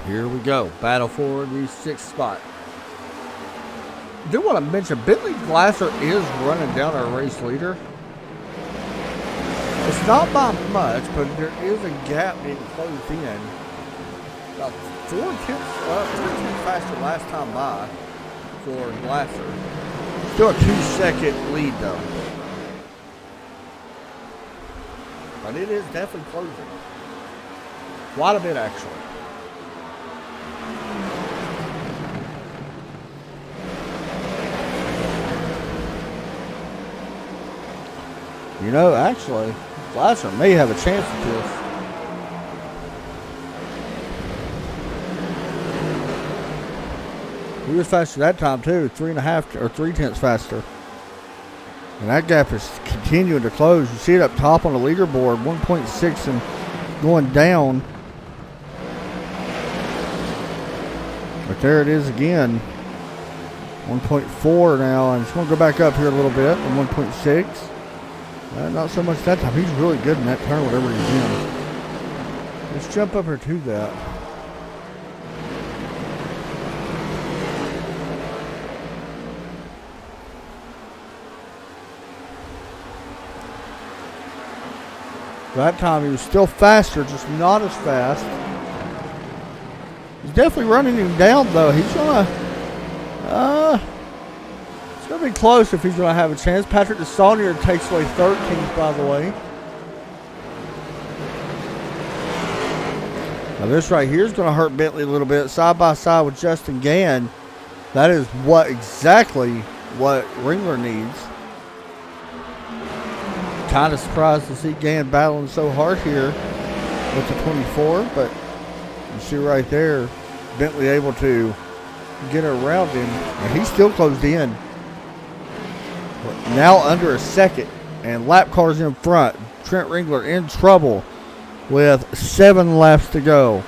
Here we go. Battle for the 6th spot. I do want to mention Bentley Glasser is running down our race leader. It's not by much, but there is a gap being closed in. About 3 tenths faster last time by for Glasser. Still a 2-second lead though. But it is definitely closing. Quite a bit actually. You know, actually, Glasser may have a chance at this. He was faster that time too, 3.5 or 3 tenths faster. And that gap is continuing to close. You see it up top on the leaderboard, 1.6 and going down. But there it is again, 1.4 now, and it's going to go back up here a little bit, and 1.6. Not so much that time. He's really good in that turn, whatever he's in. Let's jump up here to that. That time he was still faster, just not as fast. He's definitely running him down though. He's gonna it's gonna be close if he's gonna have a chance. Patrick DeSaunier takes away 13th, by the way. Now this right here is gonna hurt Bentley a little bit. Side by side with Justin Gann. That is exactly what Ringler needs. Kind of surprised to see Gann battling so hard here with the 24, but you see right there, Bentley able to get around him, and he's still closed in. Now under a second, and lap cars in front. Trent Ringler in trouble with 7 laps to go.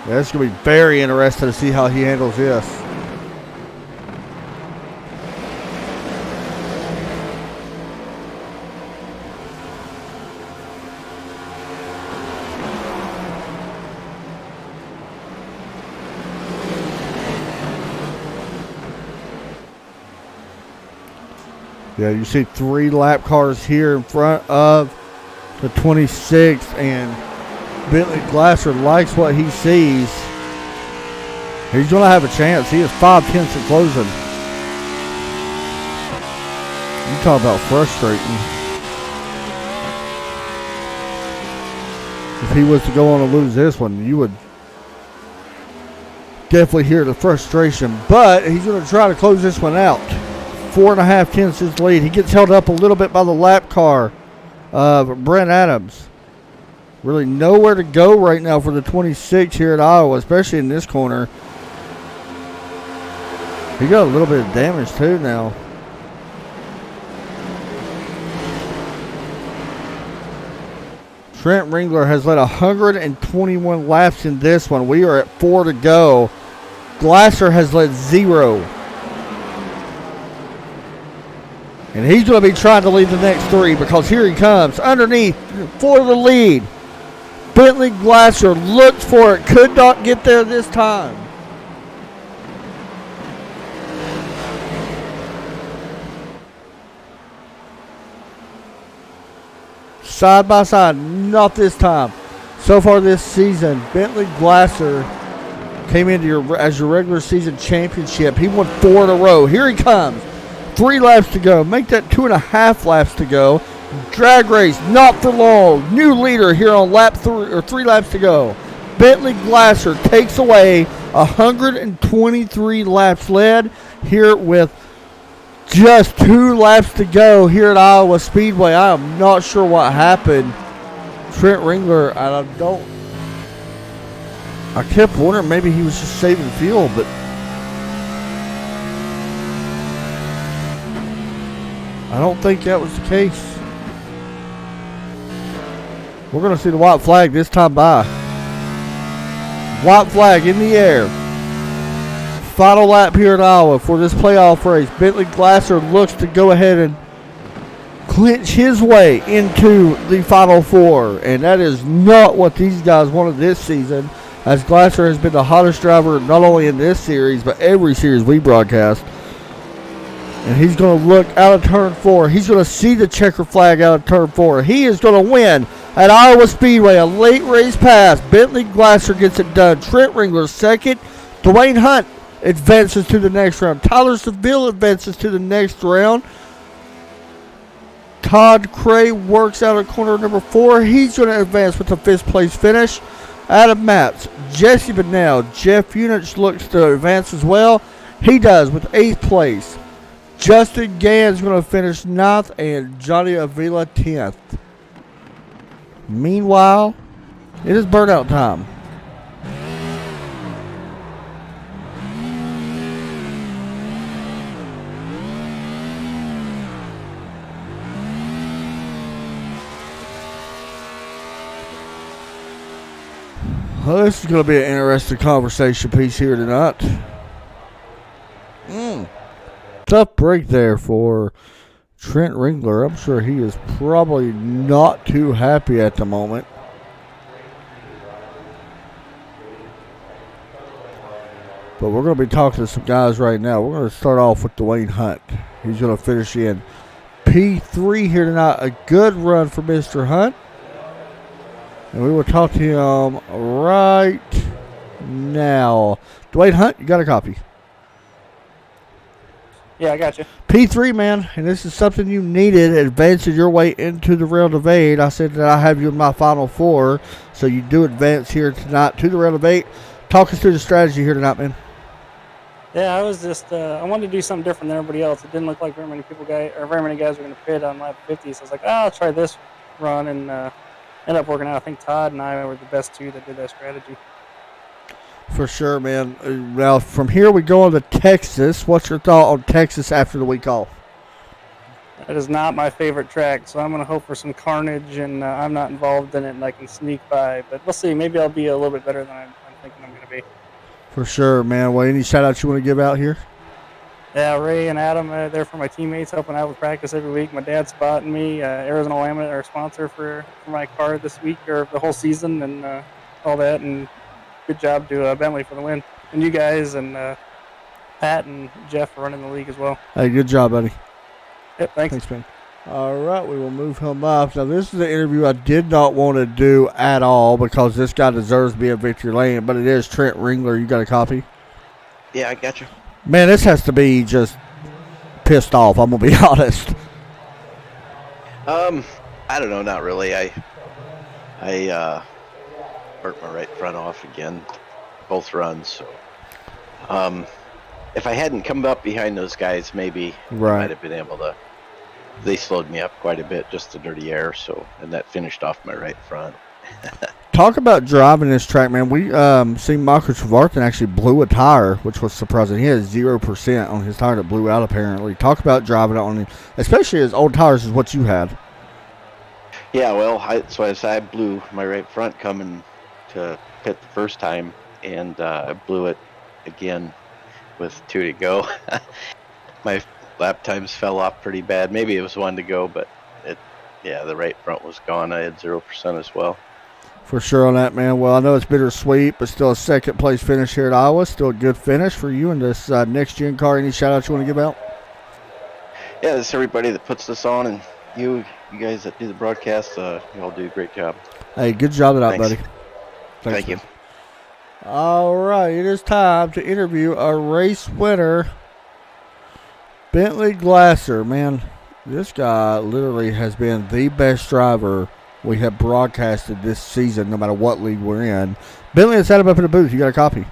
That's going to be very interesting to see how he handles this. Yeah, you see 3 lap cars here in front of the 26th, and Bentley Glasser likes what he sees. He's going to have a chance. He is 5/10 of closing. You talk about frustrating. If he was to go on and lose this one, you would definitely hear the frustration. But he's going to try to close this one out. 4.5 tenths his lead. He gets held up a little bit by the lap car of Brent Adams. Really nowhere to go right now for the 26 here at Iowa, especially in this corner. He got a little bit of damage too now. Trent Ringler has led 121 laps in this one. We are at 4 to go. Glasser has led 0. And he's going to be trying to lead the next 3 because here he comes underneath for the lead. Bentley Glasser looked for it, could not get there this time. Side by side, not this time. So far this season, Bentley Glasser came into as your regular season championship. He won 4 in a row. Here he comes. 3 laps to go. Make that 2.5 laps to go. Drag race, not for long. New leader here on lap 3 laps to go. Bentley Glasser takes away 123 laps led here with just 2 laps to go here at Iowa Speedway. I am not sure what happened. Trent Ringler, I kept wondering maybe he was just saving fuel, but I don't think that was the case. We're going to see the white flag this time by. White flag in the air. Final lap here at Iowa for this playoff race. Bentley Glasser looks to go ahead and clinch his way into the Final 4. And that is not what these guys wanted this season, as Glasser has been the hottest driver not only in this series, but every series we broadcast. And he's going to look out of turn 4. He's going to see the checker flag out of turn 4. He is going to win at Iowa Speedway. A late race pass. Bentley Glasser gets it done. Trent Ringler second. Dwayne Hunt advances to the next round. Tyler Seville advances to the next round. Todd Cray works out of corner number 4. He's going to advance with a 5th place finish. Adam Matz, Jesse Bennell, Jeff Unich looks to advance as well. He does with 8th place. Justin Gann's going to finish 9th and Johnny Avila 10th. Meanwhile, it is burnout time. Well, this is going to be an interesting conversation piece here tonight. Tough break there for Trent Ringler. I'm sure he is probably not too happy at the moment. But we're going to be talking to some guys right now. We're going to start off with Dwayne Hunt. He's going to finish in P3 here tonight. A good run for Mr. Hunt. And we will talk to him right now. Dwayne Hunt, you got a copy?
Yeah, I got you.
P3, man, and this is something you needed, advancing your way into the round of 8. I said that I have you in my Final 4, so you do advance here tonight to the round of 8. Talk us through the strategy here tonight, man.
Yeah, I was just I wanted to do something different than everybody else. It didn't look like very many guys were going to pit on lap 50. So I was like, I'll try this run, and ended up working out. I think Todd and I were the best two that did that strategy.
For sure, man. Now, from here we go on to Texas. What's your thought on Texas after the week off?
That is not my favorite track, so I'm going to hope for some carnage, and I'm not involved in it, and I can sneak by. But we'll see. Maybe I'll be a little bit better than I'm thinking I'm going to be.
For sure, man. Well, any shout-outs you want to give out here?
Yeah, Ray and Adam, they're for my teammates, helping out with practice every week. My dad's spotting me. Arizona Laminate, our sponsor for my car this week, or the whole season, and all that. And good job to Bentley for the win. And you guys and Pat and Jeff for running the league as well.
Hey, good job, buddy.
Yep, thanks.
Thanks, man. All right, we will move him up. Now, this is an interview I did not want to do at all because this guy deserves to be in victory lane, but it is Trent Ringler. You got a copy?
Yeah, I got you.
Man, this has to be just pissed off. I'm going to be honest.
I don't know, not really. I worked my right front off again, both runs. So, if I hadn't come up behind those guys, maybe I might have been able to. They slowed me up quite a bit, just the dirty air. So, and that finished off my right front.
Talk about driving this track, man. We seen Michael Trevarthen actually blew a tire, which was surprising. He has 0% on his tire that blew out, apparently. Talk about driving it on, especially his old tires is what you had.
Yeah, well, I blew my right front coming to pit the first time, and I blew it again with 2 to go. My lap times fell off pretty bad. Maybe it was 1 to go, but the right front was gone. I had 0% as well.
For sure on that, man. Well, I know it's bittersweet, but still a second-place finish here at Iowa. Still a good finish for you in this next-gen car. Any shout-outs you want to give out?
Yeah, this is everybody that puts this on, and you guys that do the broadcast, you all do a great job.
Hey, good job of that,
Thanks.
buddy.
Thank you.
All right, it is time to interview a race winner, Bentley Glasser. Man, this guy literally has been the best driver we have broadcasted this season, no matter what league we're in. Bentley has had him up in the booth. You got a copy?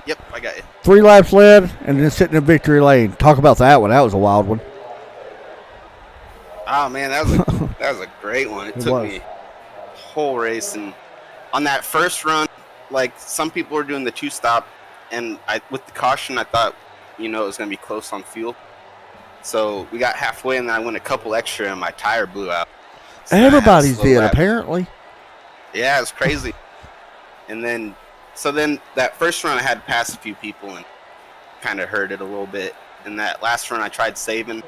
Yep, I got you.
3 laps led and then sitting in victory lane. Talk about that one. That was a wild one.
Oh man, that was a great one. It took me the whole race, and on that first run, like some people were doing the 2-stop, and with the caution, I thought it was gonna be close on fuel. So we got halfway, and then I went a couple extra, and my tire blew out. So
everybody's did, apparently.
Yeah, it was crazy. And then that first run, I had to pass a few people, and kind of hurt it a little bit. And that last run, I tried saving,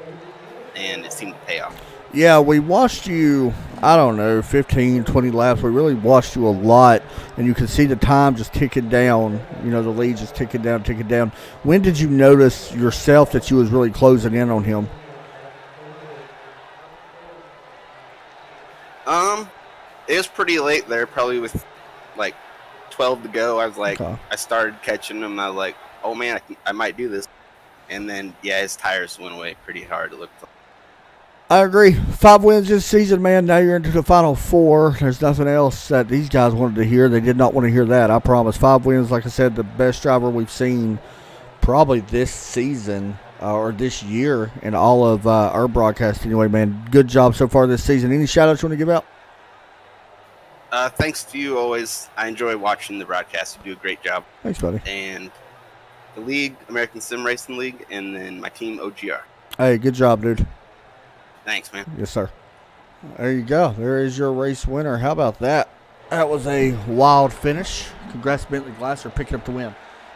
and it seemed to pay off.
Yeah, we watched you, 15, 20 laps. We really watched you a lot, and you could see the time just ticking down. The lead just ticking down. When did you notice yourself that you was really closing in on him?
It was pretty late there, probably with like 12 to go. I was like, okay. I started catching him, and I was like, oh man, I might do this. And then, his tires went away pretty hard, it looked like.
I agree. 5 wins this season, man. Now you're into the final 4. There's nothing else that these guys wanted to hear. They did not want to hear that, I promise. 5 wins, like I said, the best driver we've seen probably this season or this year in all of our broadcast anyway, man. Good job so far this season. Any shout-outs you want to give out?
Thanks to you always. I enjoy watching the broadcast. You do a great job.
Thanks, buddy.
And the league, American Sim Racing League, and then my team, OGR.
Hey, good job, dude.
Thanks, man.
Yes, sir. There you go. There is your race winner. How about that? That was a wild finish. Congrats, Bentley Glasser, picking up the win.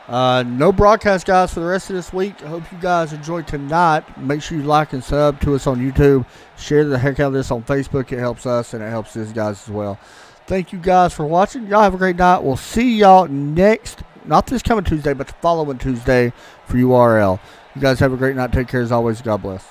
No broadcast, guys, for the rest of this week. I hope you guys enjoyed tonight. Make sure you like and sub to us on YouTube. Share the heck out of this on Facebook. It helps us, and it helps these guys as well. Thank you guys for watching. Y'all have a great night. We'll see y'all next, not this coming Tuesday, but the following Tuesday for URL. You guys have a great night. Take care as always. God bless.